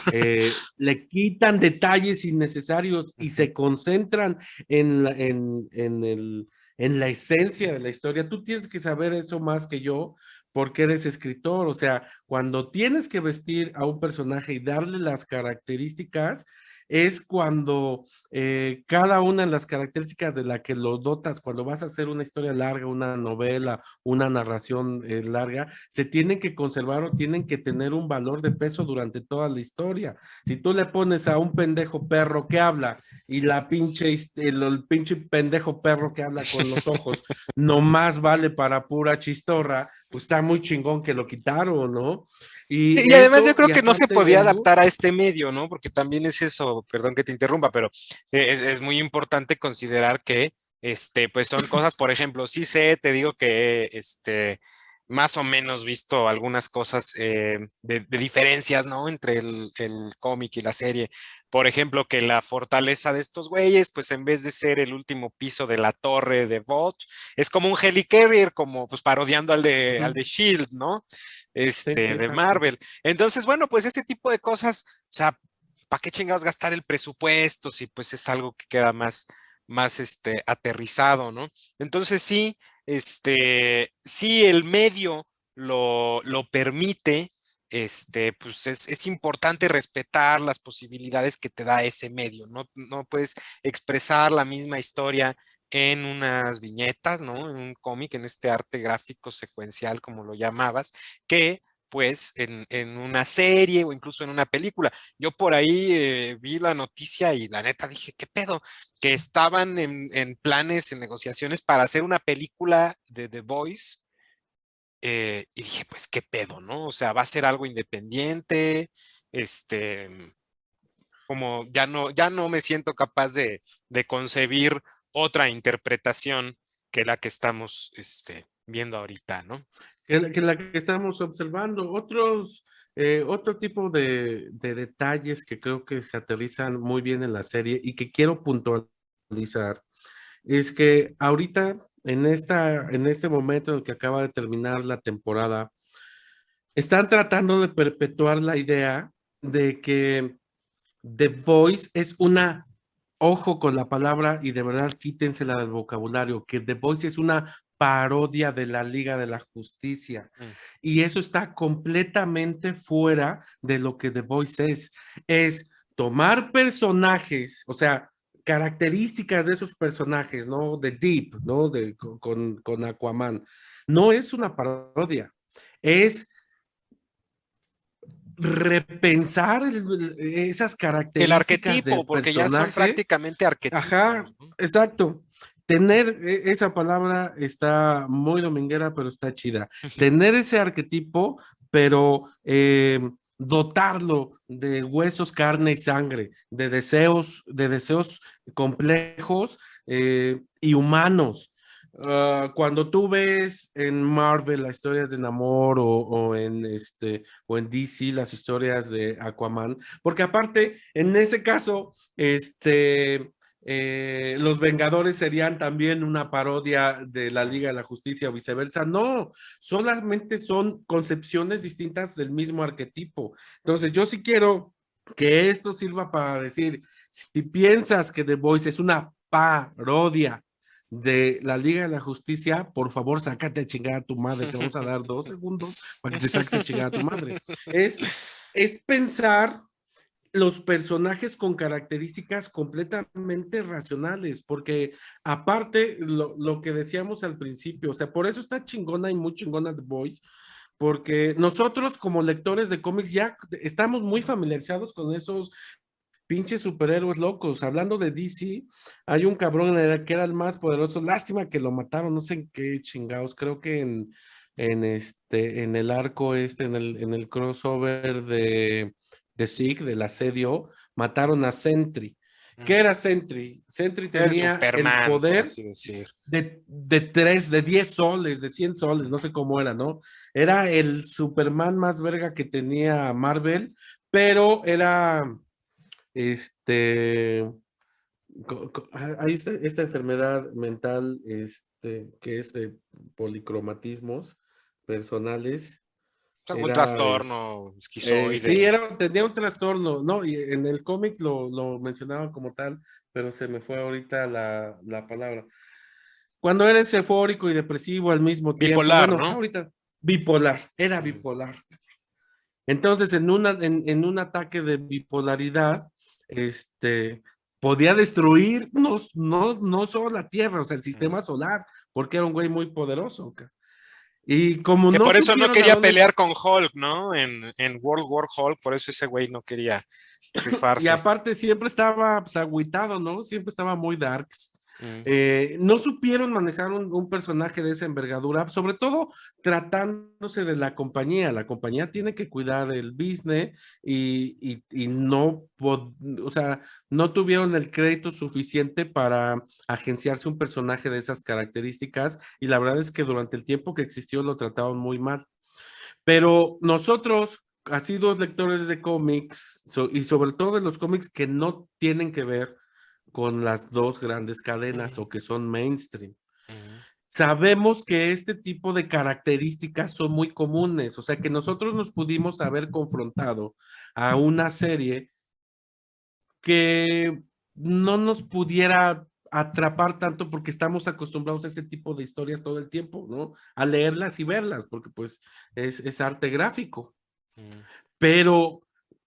le quitan detalles innecesarios y se concentran en la esencia de la historia. Tú tienes que saber eso más que yo porque eres escritor. O sea, cuando tienes que vestir a un personaje y darle las características, es cuando cada una de las características de la que lo dotas, cuando vas a hacer una historia larga, una novela, una narración larga, se tienen que conservar o tienen que tener un valor de peso durante toda la historia. Si tú le pones a un pendejo perro que habla y el pinche pendejo perro que habla con los ojos nomás vale para pura chistorra, pues está muy chingón que lo quitaron, ¿no? Y Y además yo eso, creo y que no se aparte podía de ello, adaptar a este medio, ¿no? Porque también es eso, perdón que te interrumpa, pero es muy importante considerar que, pues son cosas, por ejemplo, sí sé, te digo que, más o menos visto algunas cosas de diferencias, ¿no? Entre el cómic y la serie. Por ejemplo, que la fortaleza de estos güeyes, pues en vez de ser el último piso de la torre de Vought, es como un helicarrier, como pues parodiando al de Shield, ¿no? sí, sí, De exacto. Marvel. Entonces, bueno, pues ese tipo de cosas, o sea, ¿para qué chingados gastar el presupuesto si pues es algo que queda más aterrizado, ¿no? Entonces sí, sí el medio lo permite, pues es importante respetar las posibilidades que te da ese medio, ¿no? No puedes expresar la misma historia en unas viñetas, ¿no? En un cómic, en este arte gráfico secuencial, como lo llamabas, que pues en una serie o incluso en una película. Yo por ahí vi la noticia y la neta dije, ¿qué pedo? Que estaban en planes, en negociaciones para hacer una película de The Voice. Y dije, pues, ¿qué pedo, no? O sea, va a ser algo independiente, este, como ya no me siento capaz de concebir otra interpretación que la que estamos, viendo ahorita, ¿no? Que la que estamos observando. Otro tipo de detalles que creo que se aterrizan muy bien en la serie y que quiero puntualizar es que ahorita, en este momento en el que acaba de terminar la temporada, están tratando de perpetuar la idea de que The Voice es una, ojo con la palabra y de verdad quítensela del vocabulario, que The Voice es una parodia de la Liga de la Justicia. Mm. Y eso está completamente fuera de lo que The Voice es. Es tomar personajes, o sea, características de esos personajes, ¿no? De Deep, ¿no? Con Aquaman. No es una parodia, es repensar esas El características arquetipo, del porque ya son personaje. prácticamente Ajá, arquetipos, ¿no? exacto. Tener esa palabra está muy dominguera, pero está chida. Tener ese arquetipo, pero dotarlo de huesos, carne y sangre, de deseos complejos y humanos. Cuando tú ves en Marvel las historias de Namor o en DC las historias de Aquaman, porque aparte, en ese caso, los Vengadores serían también una parodia de la Liga de la Justicia o viceversa. No, solamente son concepciones distintas del mismo arquetipo. Entonces, yo sí quiero que esto sirva para decir, si piensas que The Voice es una parodia de la Liga de la Justicia, por favor, sácate a chingar a tu madre. Te vamos a dar 2 segundos para que te saques a chingar a tu madre. Es pensar los personajes con características completamente racionales, porque aparte lo que decíamos al principio, o sea, por eso está chingona y muy chingona The Boys, porque nosotros como lectores de cómics ya estamos muy familiarizados con esos pinches superhéroes locos. Hablando de DC, hay un cabrón que era el más poderoso. Lástima que lo mataron, no sé en qué chingados. Creo que en el arco en el crossover de Sig, del asedio, mataron a Sentry. ¿Qué era Sentry? Sentry El tenía el Superman, por poder así decir. de 10 soles, de 100 soles, no sé cómo era, ¿no? Era el Superman más verga que tenía Marvel, pero era este, hay esta enfermedad mental, que es de policromatismos personales, Un era, trastorno sí, esquizoide. tenía un trastorno, ¿no? Y en el cómic lo mencionaban como tal, pero se me fue ahorita la palabra. Cuando eres eufórico y depresivo al mismo tiempo, Bipolar, bueno, ¿no? ahorita bipolar, era Mm. bipolar. Entonces, en un ataque de bipolaridad, este, podía destruir no solo la Tierra, o sea, el Mm. sistema solar, porque era un güey muy poderoso. Y como Que no por eso no supieron a quería dónde, pelear con Hulk, ¿no? En World War Hulk, por eso ese güey no quería y rifarse. aparte siempre estaba pues, agüitado, ¿no? Siempre estaba muy darks. Mm. No supieron manejar un personaje de esa envergadura, sobre todo tratándose de la compañía. La compañía tiene que cuidar el business y no, o sea, no tuvieron el crédito suficiente para agenciarse un personaje de esas características y la verdad es que durante el tiempo que existió lo trataron muy mal. Pero nosotros, así dos lectores de cómics, y sobre todo de los cómics que no tienen que ver con las dos grandes cadenas Mm. o que son mainstream, Mm. sabemos que este tipo de características son muy comunes, o sea que nosotros nos pudimos haber confrontado a una serie que no nos pudiera atrapar tanto porque estamos acostumbrados a ese tipo de historias todo el tiempo, ¿no? A leerlas y verlas, porque pues es arte gráfico. Mm. Pero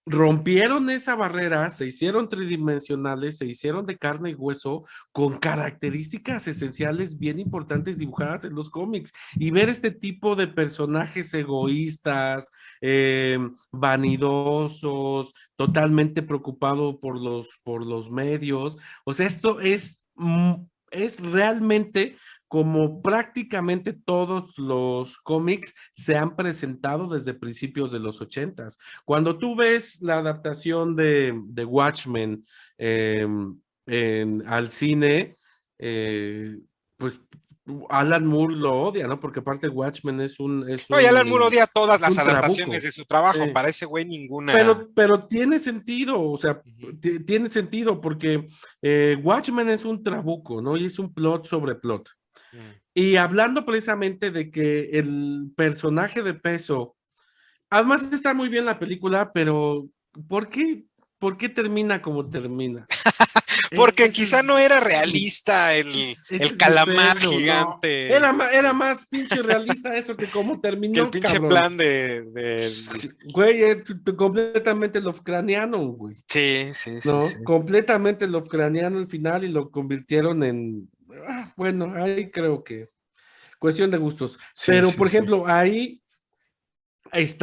rompieron esa barrera, se hicieron tridimensionales, se hicieron de carne y hueso con características esenciales bien importantes dibujadas en los cómics y ver este tipo de personajes egoístas, vanidosos, totalmente preocupado por los medios. O sea, esto es realmente como prácticamente todos los cómics se han presentado desde principios de los ochentas. Cuando tú ves la adaptación de Watchmen eh, al cine, eh, pues Alan Moore lo odia, ¿no? Porque aparte Watchmen No, y Alan Moore odia todas es las un adaptaciones trabuco. de su trabajo. Sí. Para ese güey ninguna. Pero tiene sentido, o sea, Ujú. tiene sentido porque Watchmen es un trabuco, ¿no? Y es un plot sobre plot. Mm. Y hablando precisamente de que el personaje de peso, además está muy bien la película, pero ¿por qué, ¿por qué termina como termina? Porque Ese quizá es, no era realista ese el es mi calamar pedo, no. gigante, Era más pinche realista eso que cómo que el terminó, pinche cabrón. plan de. Güey, es completamente Lovecraftiano, güey. Sí, sí, sí, sí. ¿No? Completamente Lovecraftiano al final y lo convirtieron en, bueno, ahí creo que cuestión de gustos. Sí, Pero, sí, por sí. ejemplo, ahí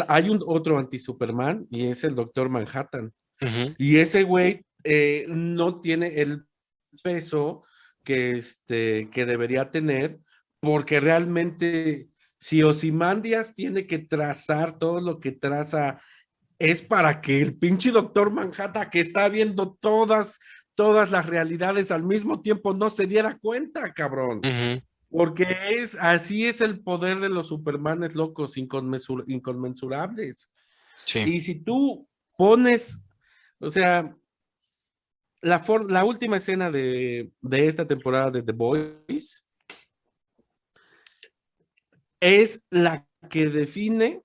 hay un otro anti-Superman y es el Doctor Manhattan. Ujú. Y ese güey no tiene el peso que debería tener, porque realmente si Ozymandias tiene que trazar todo lo que traza, es para que el pinche Doctor Manhattan, que está viendo todas las realidades al mismo tiempo, no se diera cuenta, cabrón. Ujú. porque así es el poder de los Supermanes locos, inconmensurables. Sí. Y si tú pones, o sea, la última escena de esta temporada de The Boys es la que define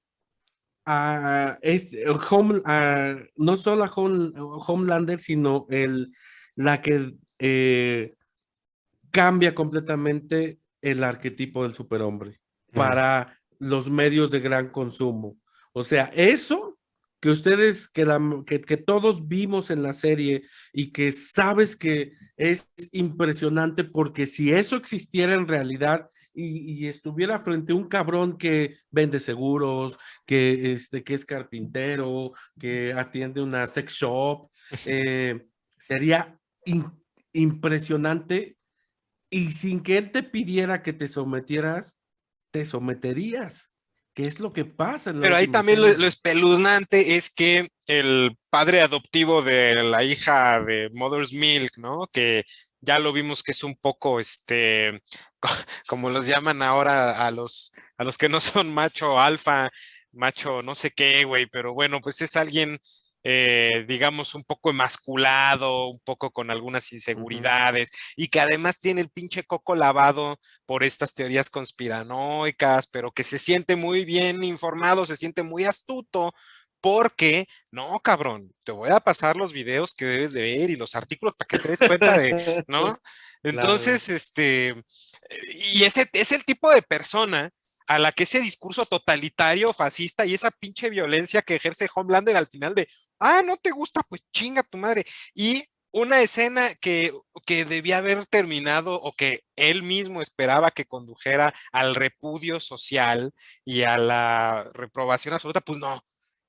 no solo a Homelander, sino la que cambia completamente el arquetipo del superhombre Mm. para los medios de gran consumo. O sea, eso que ustedes, que todos vimos en la serie y que sabes que es impresionante porque si eso existiera en realidad y estuviera frente a un cabrón que vende seguros, que es carpintero, que atiende una sex shop, sería impresionante y sin que él te pidiera que te sometieras, te someterías. ¿Qué es lo que pasa en la Pero ahí última también lo, escena? lo espeluznante es que el padre adoptivo de la hija de Mother's Milk, ¿no? Que ya lo vimos que es un poco, como los llaman ahora a los que no son macho alfa, macho no sé qué, güey, pero bueno, pues es alguien, digamos, un poco emasculado, un poco con algunas Ujú. inseguridades, y que además tiene el pinche coco lavado por estas teorías conspiranoicas, pero que se siente muy bien informado, se siente muy astuto, porque, no, cabrón, te voy a pasar los videos que debes de ver y los artículos para que te des cuenta de, ¿no? Claro. Entonces, y ese es el tipo de persona a la que ese discurso totalitario, fascista y esa pinche violencia que ejerce Homelander al final de, no te gusta, pues chinga tu madre. Y una escena que debía haber terminado o que él mismo esperaba que condujera al repudio social y a la reprobación absoluta, pues no,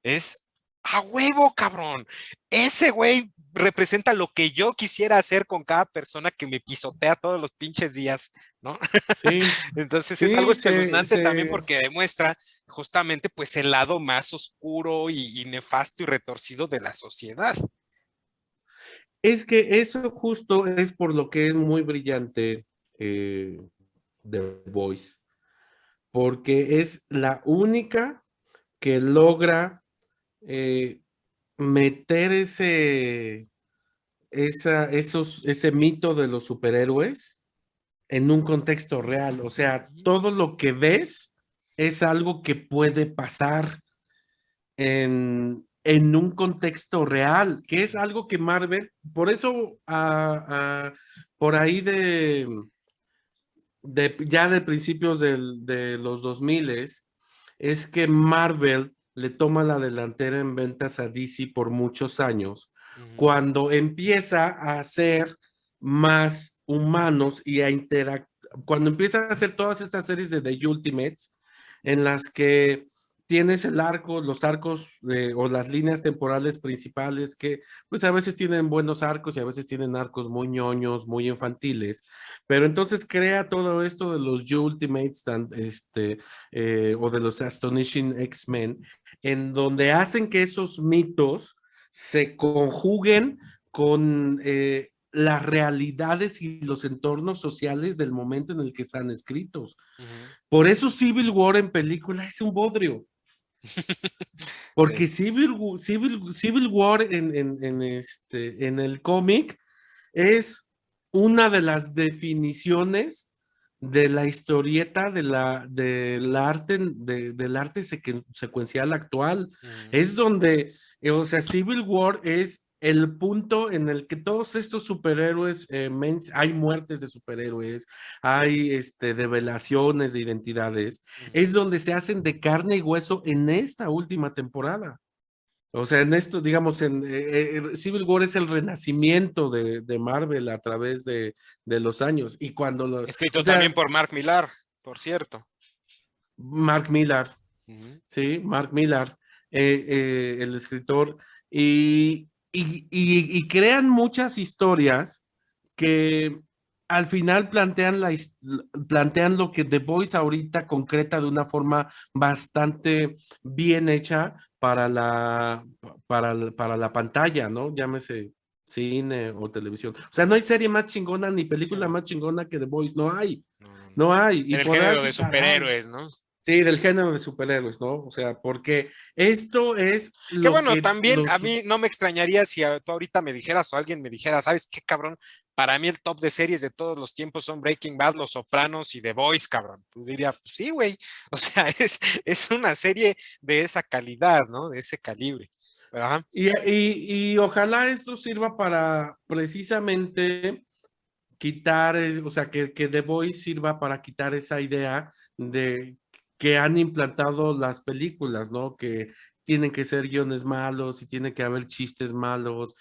es a huevo, cabrón. Ese güey representa lo que yo quisiera hacer con cada persona que me pisotea todos los pinches días, ¿no? Sí, Entonces es algo sí, espeluznante también porque demuestra justamente pues el lado más oscuro y nefasto y retorcido de la sociedad. es que eso justo es por lo que es muy brillante The Voice, porque es la única que logra eh, meter ese mito de los superhéroes en un contexto real. O sea, todo lo que ves es algo que puede pasar en un contexto real, que es algo que Marvel, por eso por ahí ya de principios de los 2000 es que Marvel le toma la delantera en ventas a DC por muchos años, Ujú, cuando empieza a ser más humanos y a interactuar, cuando empieza a hacer todas estas series de The Ultimates, en las que tienes los arcos o las líneas temporales principales que pues a veces tienen buenos arcos y a veces tienen arcos muy ñoños, muy infantiles, pero entonces crea todo esto de los Ultimates o de los Astonishing X-Men, en donde hacen que esos mitos se conjuguen con las realidades y los entornos sociales del momento en el que están escritos. ujú. Por eso Civil War en película es un bodrio. Sí. Porque Civil War en el cómic es una de las definiciones de la historieta del arte secuencial actual. Ujú, Es donde, o sea, Civil War es el punto en el que todos estos superhéroes, hay muertes de superhéroes, hay develaciones de identidades, ujú. es donde se hacen de carne y hueso en esta última temporada. O sea, en esto, digamos, Civil War es el renacimiento de Marvel a través de los años. Y o Escrito también sea, por Mark Millar, por cierto. Mark Millar, Ujú, ¿sí? Mark Millar, el escritor, y crean muchas historias que al final plantean lo que The Voice ahorita concreta de una forma bastante bien hecha para la pantalla, ¿no? Llámese cine o televisión. O sea, no hay serie más chingona ni Sí, película no, más chingona que The Voice, no hay, no, no, no. no hay. Y En el podrás género de decir, caray, superhéroes, ¿no? sí, del género de superhéroes, ¿no? O sea, porque esto es Que lo bueno, que también a los... mí no me extrañaría si tú ahorita me dijeras o alguien me dijera, ¿sabes qué, cabrón? Para mí el top de series de todos los tiempos son Breaking Bad, Los Sopranos y The Boys, cabrón. Pues diría, pues sí, güey. O sea, es una serie de esa calidad, ¿no? De ese calibre. Pero, ajá. Y ojalá esto sirva para precisamente quitar, o sea, que The Voice sirva para quitar esa idea de que han implantado las películas, ¿no? Que tienen que ser guiones malos y tiene que haber chistes malos,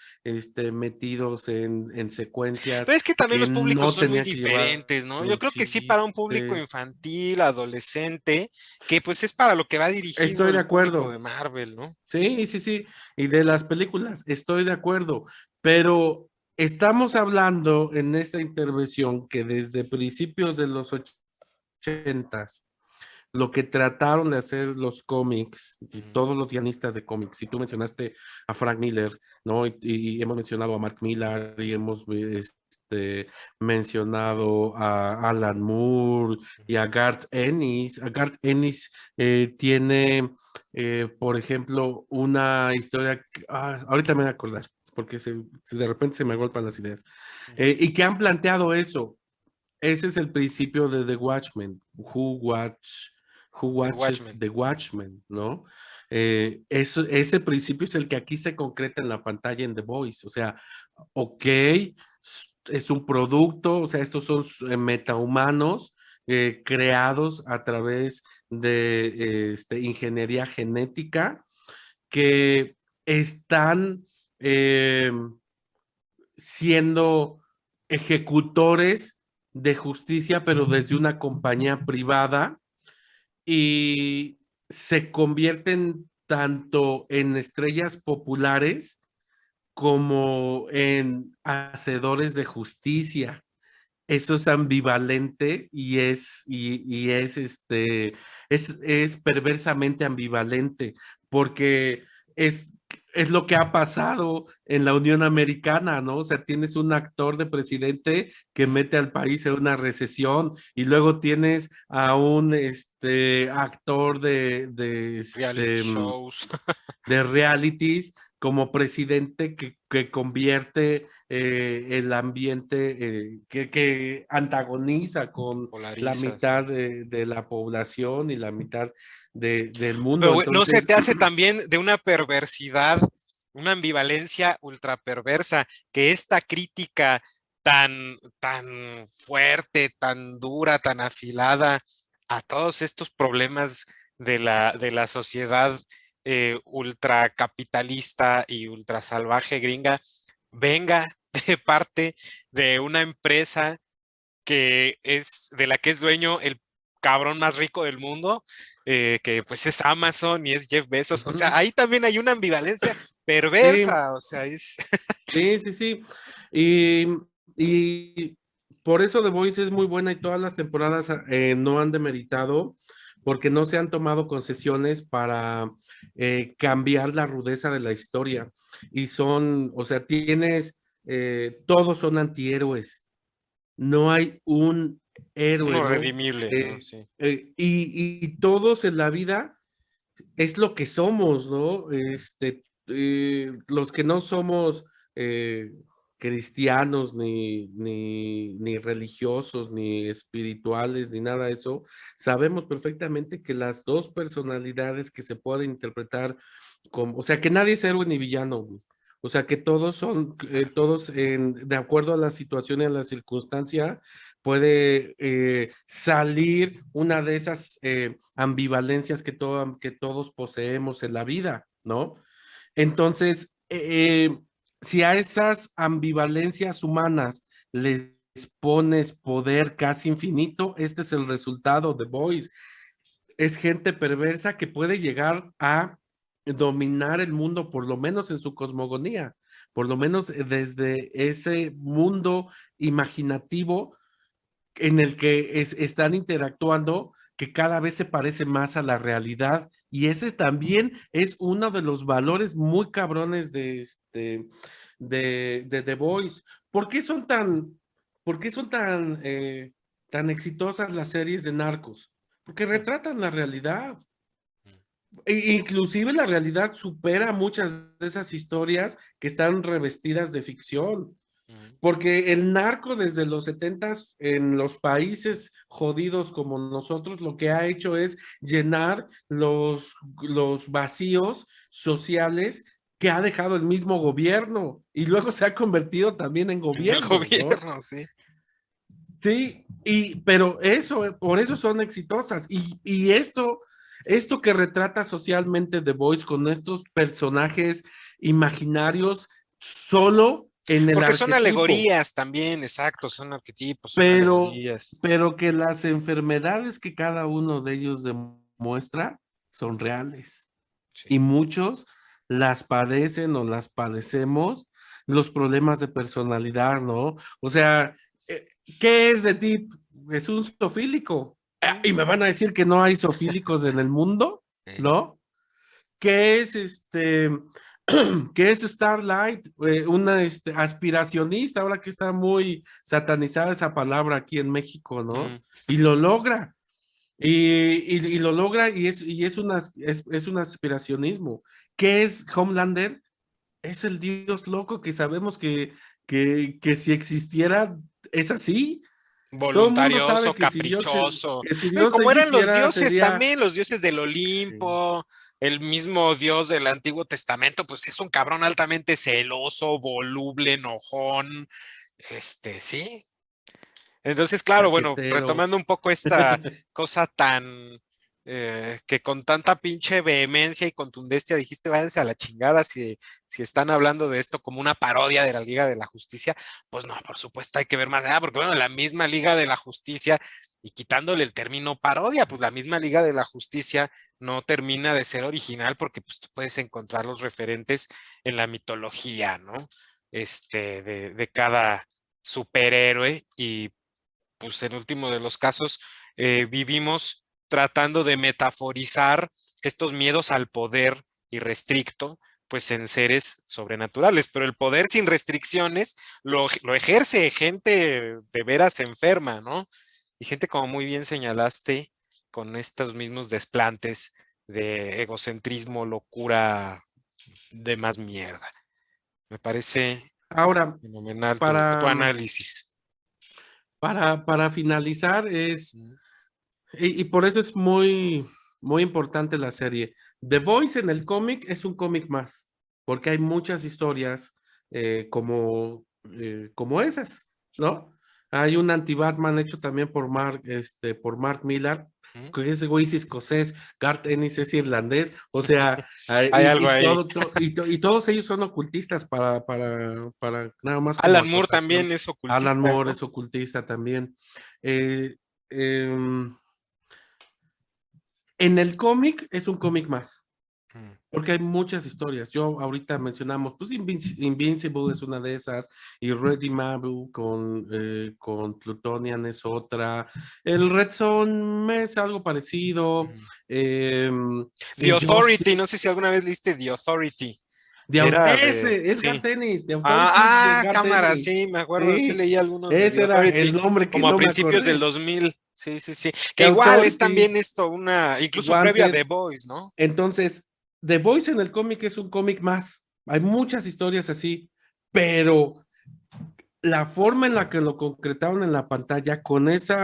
metidos en secuencias Pero es que también que los públicos no son muy tenía que llevar diferentes, ¿no? Yo un creo que sí para un público chiste. infantil, adolescente, que pues es para lo que va dirigido Estoy de el público de acuerdo. Marvel, ¿no? Sí, sí, sí. Y de las películas, estoy de acuerdo. Pero estamos hablando en esta intervención que desde principios de los ochentas, lo que trataron de hacer los cómics y Ujú. todos los guionistas de cómics, y tú mencionaste a Frank Miller, ¿no? Y hemos mencionado a Mark Millar y hemos mencionado a Alan Moore y a Garth Ennis. A Garth Ennis tiene, por ejemplo, una historia, ahorita me voy a acordar, porque de repente se me agolpan las ideas, Ujú. y que han planteado eso. Ese es el principio de The Watchmen. Who The watches Watchmen. The Watchmen, ¿no? Ese principio es el que aquí se concreta en la pantalla en The Voice. O sea, ok, es un producto, o sea, estos son metahumanos creados a través de ingeniería genética que están eh, siendo ejecutores de justicia, pero desde una compañía privada y se convierten tanto en estrellas populares como en hacedores de justicia. Eso es ambivalente es perversamente ambivalente, porque es, es lo que ha pasado en la Unión Americana, ¿no? O sea, tienes un actor de presidente que mete al país en una recesión y luego tienes a un actor Reality shows. de realities como presidente que convierte el ambiente, que antagoniza con la Polariza, sí. mitad de la población y la mitad del Pero, mundo. güey, ¿no se Entonces, te hace también de una perversidad, una ambivalencia ultra perversa, que esta crítica tan fuerte, tan dura, tan afilada a todos estos problemas de la sociedad ultracapitalista y ultra salvaje gringa, venga de parte de una empresa que es de la que es dueño el cabrón más rico del mundo, que pues es Amazon y es Jeff Bezos? O sea, ujú, ahí también hay una ambivalencia sí, perversa, o sea, es... sí, sí, sí. Y, y por eso The Voice es muy buena y todas las temporadas no han demeritado porque no se han tomado concesiones para cambiar la rudeza de la historia. Y son, o sea, todos son antihéroes. No hay un héroe, Uno ¿no? redimible, ¿no? Sí. Y todos en la vida es lo que somos, ¿no? Los que no somos eh, cristianos, ni religiosos, ni espirituales, ni nada de eso, sabemos perfectamente que las dos personalidades que se pueden interpretar como, o sea, que nadie es héroe ni villano, güey. O sea, que todos son, todos de acuerdo a la situación y a la circunstancia, puede salir una de esas ambivalencias que todos poseemos en la vida, ¿no? Entonces, si a esas ambivalencias humanas les pones poder casi infinito, este es el resultado de Boys. Es gente perversa que puede llegar a dominar el mundo, por lo menos en su cosmogonía, por lo menos desde ese mundo imaginativo en el que están interactuando, que cada vez se parece más a la realidad. Y ese también es uno de los valores muy cabrones de The Boys. ¿Por qué son tan exitosas las series de narcos? Porque retratan la realidad. Inclusive la realidad supera muchas de esas historias que están revestidas de ficción. Porque el narco desde los 70s en los países jodidos como nosotros lo que ha hecho es llenar los vacíos sociales que ha dejado el mismo gobierno y luego se ha convertido también en En el gobierno, ¿no? gobierno, sí. Sí, pero eso, por eso son exitosas. Y esto que retrata socialmente The Voice con estos personajes imaginarios solo en el Porque son arquetipo, alegorías también, exacto, son arquetipos, son pero, alegorías. pero que las enfermedades que cada uno de ellos demuestra son reales. Sí. Y muchos las padecen o las padecemos, los problemas de personalidad, ¿no? O sea, ¿qué es de ti? Es un zoofílico. Y me van a decir que no hay zoofílicos en el mundo, ¿no? ¿Qué es qué es Starlight? Una aspiracionista, ahora que está muy satanizada esa palabra aquí en México, ¿no? Y lo logra. Y lo logra y es un aspiracionismo. ¿Qué es Homelander? Es el dios loco que sabemos que si existiera es así. Todo el mundo sabe Voluntarioso, caprichoso. que si Y Dios como eran los existiera dioses sería... también, los dioses del Sí. Olimpo, el mismo dios del Antiguo Testamento, pues es un cabrón altamente celoso, voluble, enojón, sí. Entonces, claro, bueno, Chaquetero. retomando un poco esta cosa tan que con tanta pinche vehemencia y contundencia dijiste, váyanse a la chingada si están hablando de esto como una parodia de la Liga de la Justicia, pues no, por supuesto hay que ver más allá, porque bueno, la misma Liga de la Justicia, y quitándole el término parodia, pues la misma Liga de la Justicia no termina de ser original porque pues tú puedes encontrar los referentes en la mitología, ¿no? De cada superhéroe y pues en último de los casos, vivimos tratando de metaforizar estos miedos al poder irrestricto, pues en seres sobrenaturales, pero el poder sin restricciones lo ejerce gente de veras enferma, ¿no? Y gente como muy bien señalaste, con estos mismos desplantes de egocentrismo, locura, de más mierda. Me parece Ahora, fenomenal tu para, análisis. para finalizar, y por eso es muy importante la serie. The Voice en el cómic es un cómic más, porque hay muchas historias como esas, ¿no? Hay un anti-Batman hecho también por Mark Millar, ¿Mm? que ese güey es escocés, Garth Ennis es irlandés, o sea, Hay algo ahí. y todos ellos son ocultistas para nada más como Alan Moore acotación. también es Alan ocultista, Moore ¿no? es ocultista también. Eh, em, en el cómic es un cómic más, Mm. porque hay muchas historias. Yo ahorita mencionamos, pues Invincible es una de esas, y Ready Mabu con Plutonian es otra. El Red Son es algo parecido. Mm. eh, The Authority, no Injustice, sé si alguna vez leíste The Authority. Era de, ese es sí. Garth Ennis, The Authority es de Garth Cámara, Ennis. sí, me acuerdo, sí Sí, leí algunos de The ese era el Authority, nombre que como a no me principios del acordé. 2000. Sí, sí, sí. The Que igual es Authority, también esto, incluso previo a Wanted. The Boys, ¿no? Entonces, The Voice en el cómic es un cómic más. Hay muchas historias así, pero la forma en la que lo concretaron en la pantalla, con ese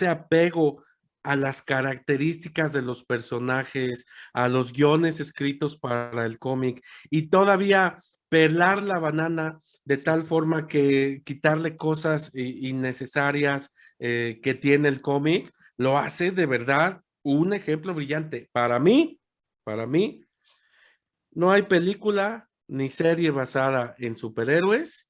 apego a las características de los personajes, a los guiones escritos para el cómic, y todavía pelar la banana de tal forma que quitarle cosas innecesarias que tiene el cómic, lo hace de verdad un ejemplo brillante. Para mí, no hay película ni serie basada en superhéroes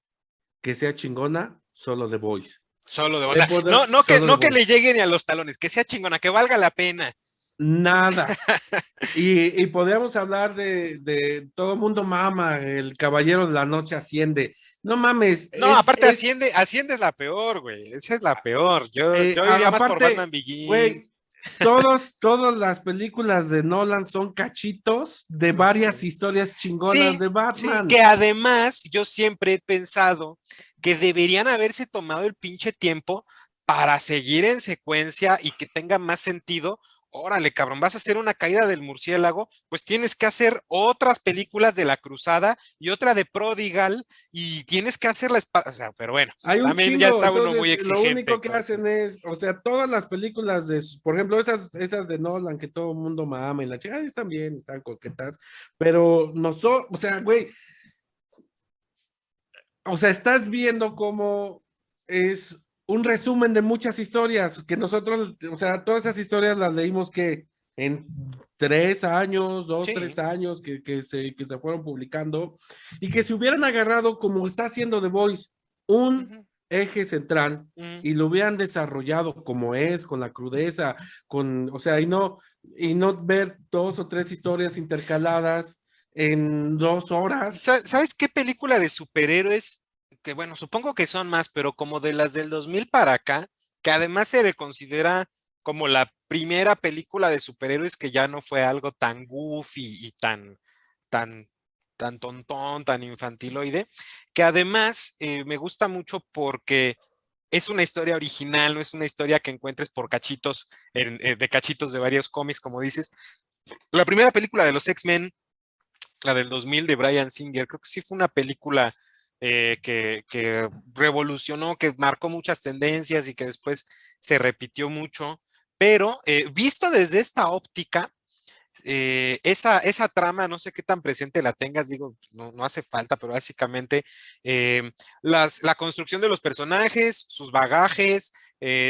que sea chingona, solo The Voice. Solo de, o Le sea, poder, solo The no que le Voice. lleguen ni a los talones, que sea chingona, que valga la pena. Nada. Y podríamos hablar de todo mundo mama, el Caballero de la Noche asciende. No mames, No, aparte Asciende es la peor, güey. Esa es la peor. Yo iría más por aparte, Batman güey, Begins. todas las películas de Nolan son cachitos de varias Ujú. historias chingonas Sí, de sí, Batman. que además yo siempre he pensado que deberían haberse tomado el pinche tiempo para seguir en secuencia y que tenga más sentido. Órale, cabrón, vas a hacer una caída del murciélago, pues tienes que hacer otras películas de La Cruzada y otra de Prodigal y tienes que hacer la espada, o sea, pero bueno, Hay un también ya chingo, está uno muy entonces lo exigente único que con hacen sus... es, o sea, todas las películas de, por ejemplo, esas de Nolan que todo el mundo mama y la chica, están bien, están coquetas, pero no son, o sea, güey, o sea, estás viendo cómo es un resumen de muchas historias que nosotros, o sea, todas esas historias las leímos que en 3 años, dos, tres Sí. años que se fueron publicando y que se hubieran agarrado como está haciendo The Voice, un Ujú, eje central ujú. y lo hubieran desarrollado como es, con la crudeza, o sea, y no ver 2 o 3 historias intercaladas en 2 horas. ¿Sabes qué película de superhéroes? Que bueno, supongo que son más, pero como de las del 2000 para acá, que además se le considera como la primera película de superhéroes que ya no fue algo tan goofy y tan, tan tontón, tan infantiloide, que además me gusta mucho porque es una historia original, no es una historia que encuentres por cachitos, de cachitos de varios cómics, como dices. La primera película de los X-Men, la del 2000 de Bryan Singer, creo que sí fue una película que revolucionó, que marcó muchas tendencias y que después se repitió mucho, pero visto desde esta óptica, esa trama, no sé qué tan presente la tengas, digo, no, no hace falta, pero básicamente la construcción de los personajes, sus bagajes,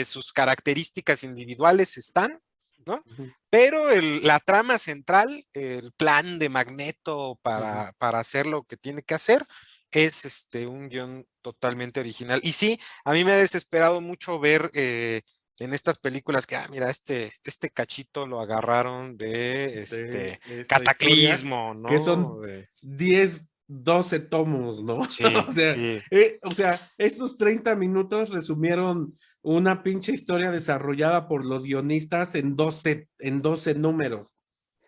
sus características individuales están, ¿no? Ujú, Pero la trama central, el plan de Magneto ujú. para hacer lo que tiene que hacer, es un guión totalmente original. Y sí, a mí me ha desesperado mucho ver en estas películas que, mira, este cachito lo agarraron de De esta historia, Cataclismo, que ¿no? son 10 12 tomos, ¿no? Sí, sí. O sea, estos 30 minutos resumieron una pinche historia desarrollada por los guionistas en doce números.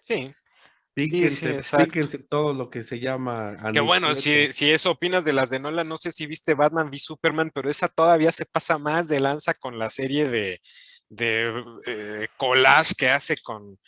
Sí, sí, sí, Píquense, exacto. píquense todo lo que se llama Que bueno, anisieto. si eso opinas de las de Nolan, no sé si viste Batman v Superman, pero esa todavía se pasa más de lanza con la serie de collage que hace Sí, con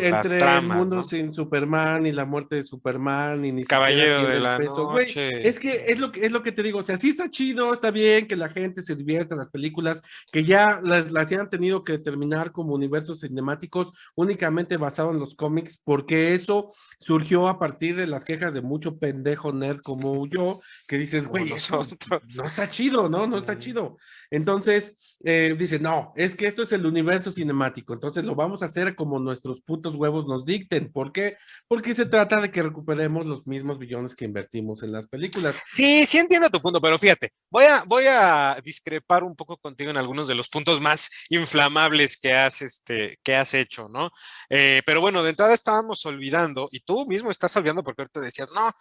las entre el tramas, mundo ¿no? sin Superman y la muerte de Superman y ni siquiera Caballero tiene de el la peso, güey. Noche. Es que es lo que te digo, o sea, sí está chido, está bien que la gente se divierta en las películas, que ya las hayan tenido que terminar como universos cinemáticos únicamente basado en los cómics, porque eso surgió a partir de las quejas de mucho pendejo nerd como yo, que dices, Como güey, eso nosotros. no está chido, ¿no? No está Mm. chido. Entonces, dice, no, es que esto es el universo cinemático, entonces lo vamos a hacer como nuestros putos huevos nos dicten. ¿Por qué? Porque se trata de que recuperemos los mismos billones que invertimos en las películas. Sí, sí entiendo tu punto, pero fíjate, voy a discrepar un poco contigo en algunos de los puntos más inflamables que has hecho, ¿no? Pero bueno, de entrada estábamos olvidando, y tú mismo estás olvidando porque ahorita decías, no,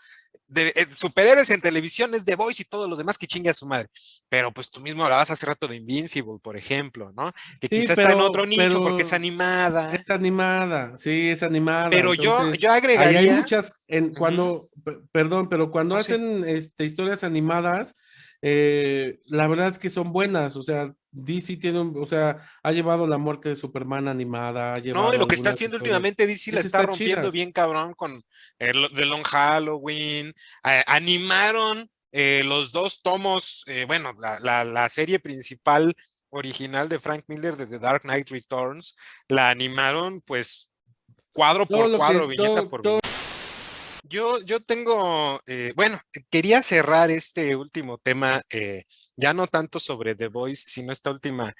superhéroes en televisión es The Voice y todo lo demás que chingue a su madre. Pero pues tú mismo hablabas hace rato de Invincible, por ejemplo, ¿no? Que Sí, quizá está en otro pero, nicho porque es pero animada, es animada, sí, es animada. pero Entonces, yo ahí hay agregaría, muchas, ujú, perdón, pero cuando no sé. hacen historias animadas, la verdad es que son buenas. O sea, DC tiene, o sea, ha llevado la muerte de Superman animada, ha No, y llevado lo que está algunas haciendo historias. últimamente DC la Esas está están rompiendo chidas. bien cabrón con The Long Halloween. Animaron los dos tomos, bueno, la serie principal original de Frank Miller de The Dark Knight Returns, la animaron pues cuadro Todo por lo que cuadro, es, viñeta todo, por todo. viñeta. Yo tengo, bueno, quería cerrar este último tema, ya no tanto sobre The Voice, sino esta última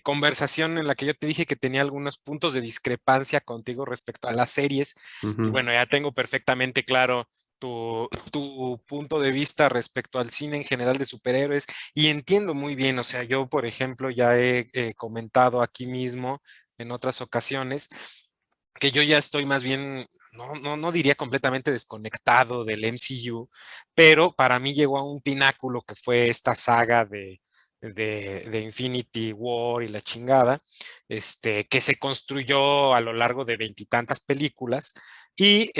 conversación en la que yo te dije que tenía algunos puntos de discrepancia contigo respecto a las series. Y Ujú. bueno, ya tengo perfectamente claro tu punto de vista respecto al cine en general de superhéroes y entiendo muy bien, o sea, yo, por ejemplo, ya he comentado aquí mismo en otras ocasiones que yo ya estoy más bien, no diría completamente desconectado del MCU, pero para mí llegó a un pináculo que fue esta saga de Infinity War y la chingada, que se construyó a lo largo de veintitantas películas y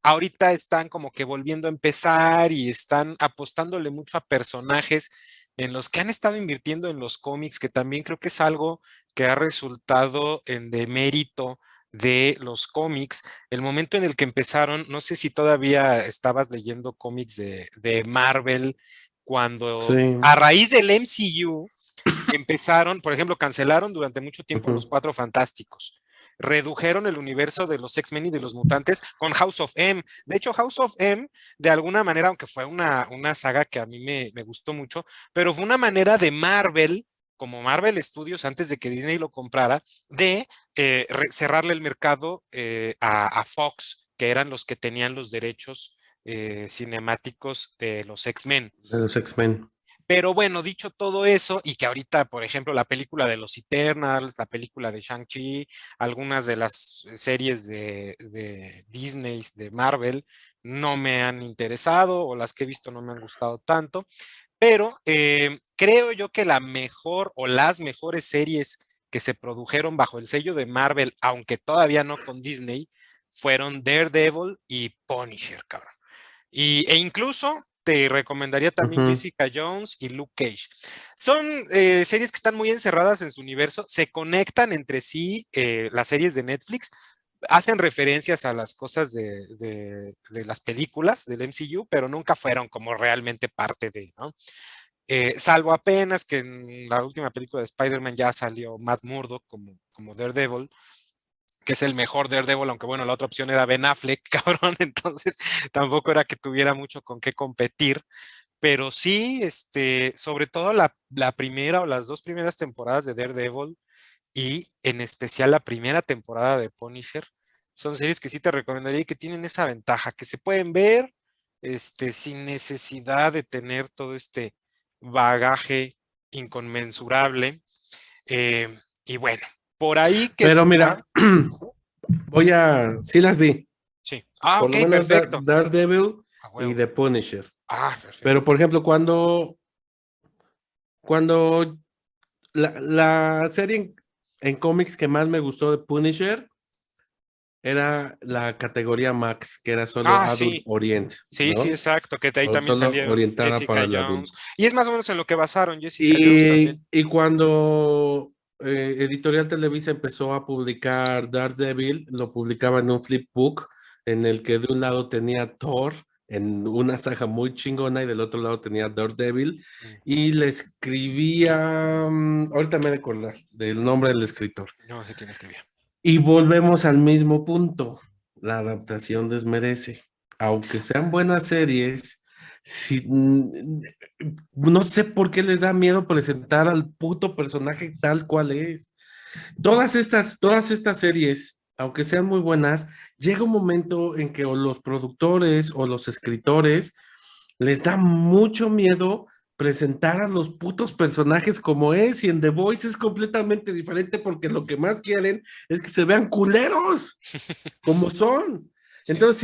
ahorita están como que volviendo a empezar y están apostándole mucho a personajes en los que han estado invirtiendo en los cómics, que también creo que es algo que ha resultado en demérito de los cómics. El momento en el que empezaron, no sé si todavía estabas leyendo cómics de Marvel, cuando Sí. a raíz del MCU empezaron, por ejemplo, cancelaron durante mucho tiempo los Ujú. Cuatro Fantásticos. Redujeron el universo de los X-Men y de los mutantes con House of M. De hecho, House of M, de alguna manera, aunque fue una saga que a mí me gustó mucho, pero fue una manera de Marvel, como Marvel Studios, antes de que Disney lo comprara, de cerrarle el mercado a Fox, que eran los que tenían los derechos cinemáticos de los X-Men. De los X-Men. Pero bueno, dicho todo eso, y que ahorita, por ejemplo, la película de los Eternals, la película de Shang-Chi, algunas de las series de Disney, de Marvel, no me han interesado o las que he visto no me han gustado tanto, pero creo yo que la mejor o las mejores series que se produjeron bajo el sello de Marvel, aunque todavía no con Disney, fueron Daredevil y Punisher, cabrón. E incluso te recomendaría también Ujú. Jessica Jones y Luke Cage. Son series que están muy encerradas en su universo, se conectan entre sí las series de Netflix, hacen referencias a las cosas de las películas del MCU, pero nunca fueron como realmente parte de, ¿no? Salvo apenas que en la última película de Spider-Man ya salió Matt Murdock como Daredevil, que es el mejor Daredevil, aunque bueno, la otra opción era Ben Affleck, cabrón, entonces tampoco era que tuviera mucho con qué competir, pero sí, sobre todo la primera o las dos primeras temporadas de Daredevil y en especial la primera temporada de Punisher, son series que sí te recomendaría y que tienen esa ventaja, que se pueden ver, sin necesidad de tener todo este bagaje inconmensurable, y bueno, por ahí que, Pero ajá, mira, sí las vi, sí. por Ok, lo menos perfecto. Daredevil A y huevo. The Punisher. Perfecto. Pero por ejemplo, cuando la serie en cómics que más me gustó de Punisher era la categoría Max, que era solo Adult Sí, Orient, sí, sí, ¿no? exacto, que de ahí O también solo salió orientada Jessica para el Jones. adulto. Y es más o menos en lo que basaron Jessica Jones también. Y cuando Editorial Televisa empezó a publicar Daredevil, lo publicaba en un flipbook en el que de un lado tenía Thor en una saga muy chingona y del otro lado tenía Daredevil Mm, y le escribía, ahorita me voy a acordar del nombre del escritor. No sé quién escribía. Y volvemos al mismo punto, la adaptación desmerece. Aunque sean buenas series, si, no sé por qué les da miedo presentar al puto personaje tal cual es. Todas estas series, aunque sean muy buenas, llega un momento en que o los productores o los escritores les da mucho miedo presentar a los putos personajes como es, y en The Voice es completamente diferente porque lo que más quieren es que se vean culeros como son. Sí. Entonces,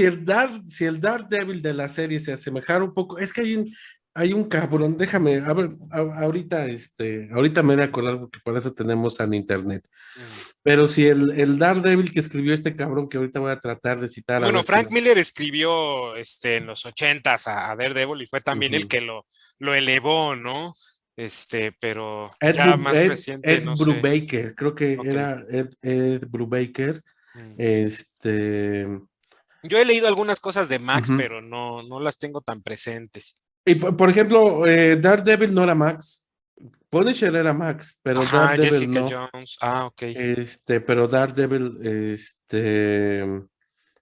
si el Daredevil de la serie se asemejara un poco, es que hay un cabrón, déjame, a ver, ahorita me voy a acordar porque por eso tenemos al internet. Mm. Pero si el Daredevil que escribió este cabrón que ahorita voy a tratar de citar, a Bueno, ver si Frank Miller escribió en los ochentas a Daredevil y fue también el ujú. que lo elevó, ¿no? Pero Ed, ya más Ed, reciente, Ed no sé. Brubaker, creo que Ok. era Ed Brubaker. Mm. Este, Yo he leído algunas cosas de Max, ujú. pero no las tengo tan presentes. Y por ejemplo, Daredevil no era Max, Punisher era Max, pero Ajá, Daredevil Jessica no. Jones. Ok. Pero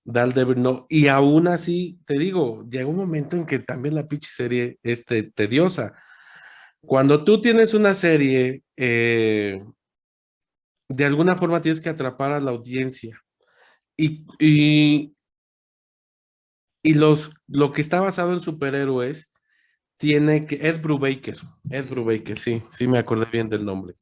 Daredevil no. Y aún así, te digo, llega un momento en que también la pinche serie es tediosa. Cuando tú tienes una serie, de alguna forma tienes que atrapar a la audiencia. Y, y, y lo que está basado en superhéroes tiene que. Mm. Ed Brubaker, sí, sí me acordé bien del nombre.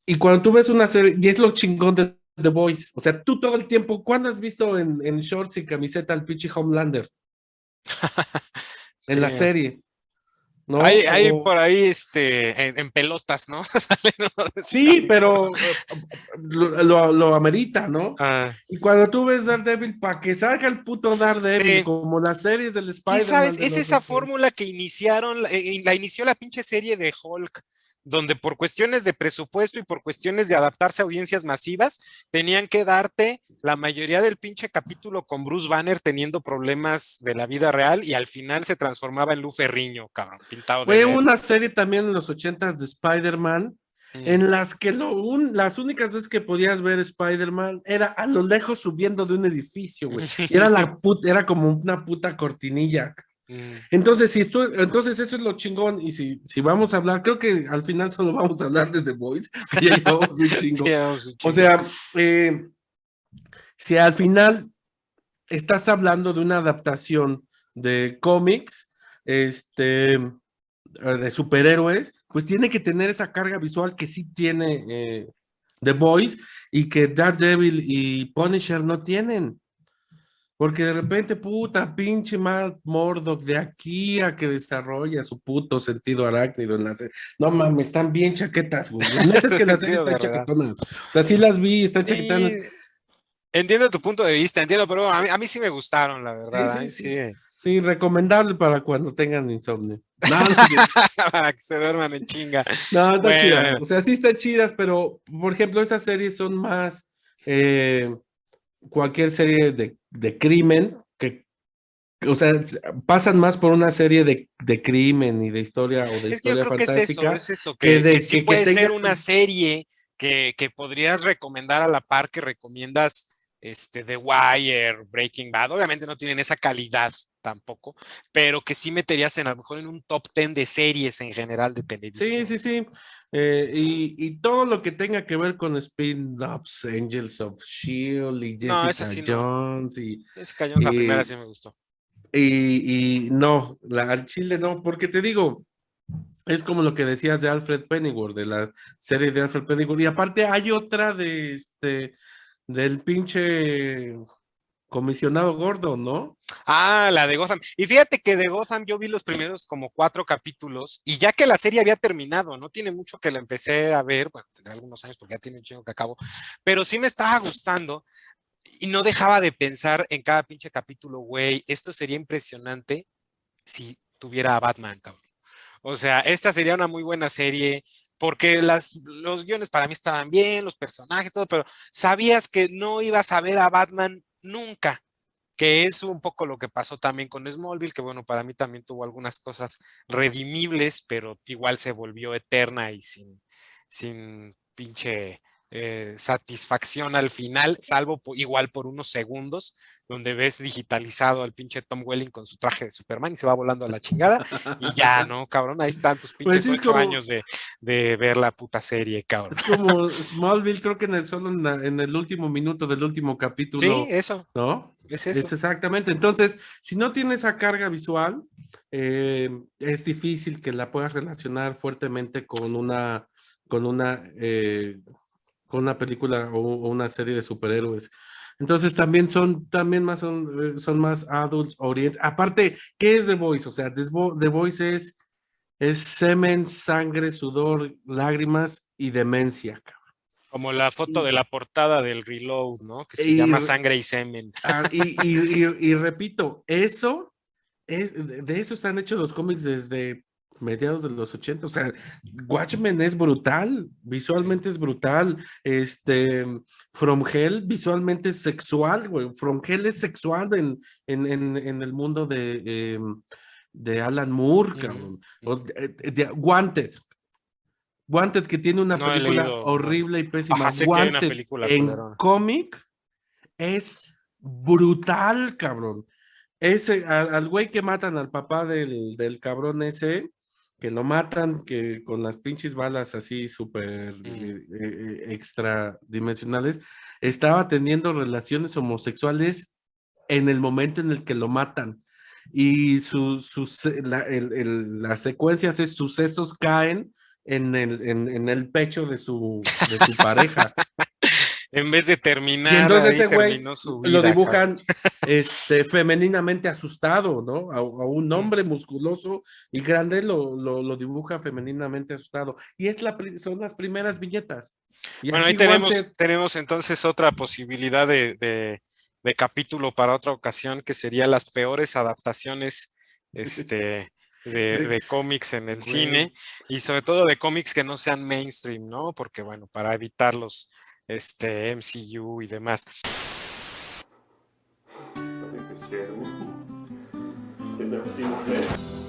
Y cuando tú ves una serie, y es lo chingón de The Voice, o sea, tú todo el tiempo, ¿cuándo has visto en shorts y camiseta al pinche Homelander en Sí, la serie? ¿no? Hay O, por ahí en pelotas, ¿no? Salen uno de esos sí, capítulos. pero lo amerita, ¿no? Ah, Y cuando tú ves Daredevil, para que salga el puto Daredevil, sí. como las series del Y Spider-Man sabes, de es los esa 80. fórmula que iniciaron, la inició la pinche serie de Hulk, donde por cuestiones de presupuesto y por cuestiones de adaptarse a audiencias masivas, tenían que darte la mayoría del pinche capítulo con Bruce Banner teniendo problemas de la vida real y al final se transformaba en Lou Ferrigno, cabrón, pintado de Fue verde. una serie también en los 80 de Spider-Man, Mm. en las que las únicas veces que podías ver Spider-Man era a lo lejos subiendo de un edificio, güey. Y era era como una puta cortinilla. Mm. Entonces esto es lo chingón. Y si vamos a hablar, creo que al final solo vamos a hablar de The Voice, que ya llevamos un Sí, chingo. vamos un O chingo. sea, si al final estás hablando de una adaptación de cómics, de superhéroes, pues tiene que tener esa carga visual que sí tiene The Boys y que Daredevil y Punisher no tienen. Porque de repente, puta, pinche Matt Murdock, de aquí a que desarrolla su puto sentido arácnido en la serie. No mames, están bien chaquetas, güey. La neta es que las series Sentido están de verdad. chaquetonas. O sea, sí las vi, están chaquetonas. Y entiendo tu punto de vista, entiendo, pero a mí sí me gustaron, la Sí, verdad. sí, Ay, sí. sí. Sí, recomendable para cuando tengan insomnio. No, no es cierto. Para que se duerman en chinga. No, está chida. Bueno, O sea, sí están chidas, pero, por ejemplo, estas series son más eh, cualquier serie de crimen, o sea, pasan más por una serie de crimen y de historia o de es que yo historia creo que fantástica es eso, que, que de, sí que puede tengan. ser una serie que podrías recomendar a la par que recomiendas The Wire, Breaking Bad. Obviamente no tienen esa calidad tampoco, pero que sí meterías a lo mejor en un top 10 de series en general de Sí, televisión. sí, sí. Y todo lo que tenga que ver con spin-offs, Angels of Shield y No, esa Jessica sí no. Jones Jessica Jones, la primera y, sí me gustó. y no, al Chile no, porque te digo, es como lo que decías de Alfred Pennyworth, de la serie de Alfred Pennyworth. Y aparte hay otra del pinche comisionado gordo, ¿no? Ah, la de Gotham. Y fíjate que de Gotham yo vi los primeros como 4 capítulos y ya que la serie había terminado, no tiene mucho que la empecé a ver, bueno, tendré algunos años porque ya tiene un chingo que acabo, pero sí me estaba gustando y no dejaba de pensar en cada pinche capítulo, güey, esto sería impresionante si tuviera a Batman, cabrón. O sea, esta sería una muy buena serie porque los guiones para mí estaban bien, los personajes, todo, pero sabías que no ibas a ver a Batman nunca, que es un poco lo que pasó también con Smallville, que bueno, para mí también tuvo algunas cosas redimibles, pero igual se volvió eterna y sin pinche satisfacción al final, salvo igual por unos segundos, donde ves digitalizado al pinche Tom Welling con su traje de Superman y se va volando a la chingada, y ya, ¿no, cabrón? Ahí están tus Pues pinches sí, es 8 años como, de ver la puta serie, cabrón. es como Smallville, creo que solo en el último minuto del último Sí, capítulo, eso, ¿no? es Es eso. exactamente. Entonces, si no tiene esa carga visual, es difícil que la puedas relacionar fuertemente con una, eh, con una película o una serie de superhéroes. Entonces también más son más adults orientados. Aparte, ¿qué es The Voice? O sea, The Voice es semen, sangre, sudor, lágrimas y demencia, cabrón. Como la foto de Y, la portada del Reload, ¿no? Que se y, llama Sangre y Semen. y repito, de eso están hechos los cómics desde mediados de los 80. O sea, Watchmen es brutal, Sí. visualmente es brutal. From Hell visualmente es sexual, güey. From Hell es sexual en el mundo de Alan Moore, Ujú, cabrón. ujú. Wanted, que tiene una No he película leído, no. horrible y pésima. Ajá, sé que hay una Wanted película en culera. cómic es brutal, cabrón. Al güey que matan al papá del cabrón ese, que lo matan que con las pinches balas así súper Mm. extradimensionales, estaba teniendo relaciones homosexuales en el momento en el que lo matan. Y las secuencias de sucesos caen en el pecho de su pareja. En vez de Y terminar, entonces ahí ese güey terminó su lo vida, cabrón. dibujan femeninamente asustado, ¿no? A un hombre musculoso y grande lo dibuja femeninamente asustado. Y son las primeras viñetas. Y Bueno, ahí aquí Guante, tenemos entonces otra posibilidad de capítulo para otra ocasión, que sería las peores adaptaciones de Rex, cómics en el güey. cine, y sobre todo de cómics que no sean mainstream, ¿no? Porque bueno, para evitar los MCU y demás. I think we scared him. They've never seen his face.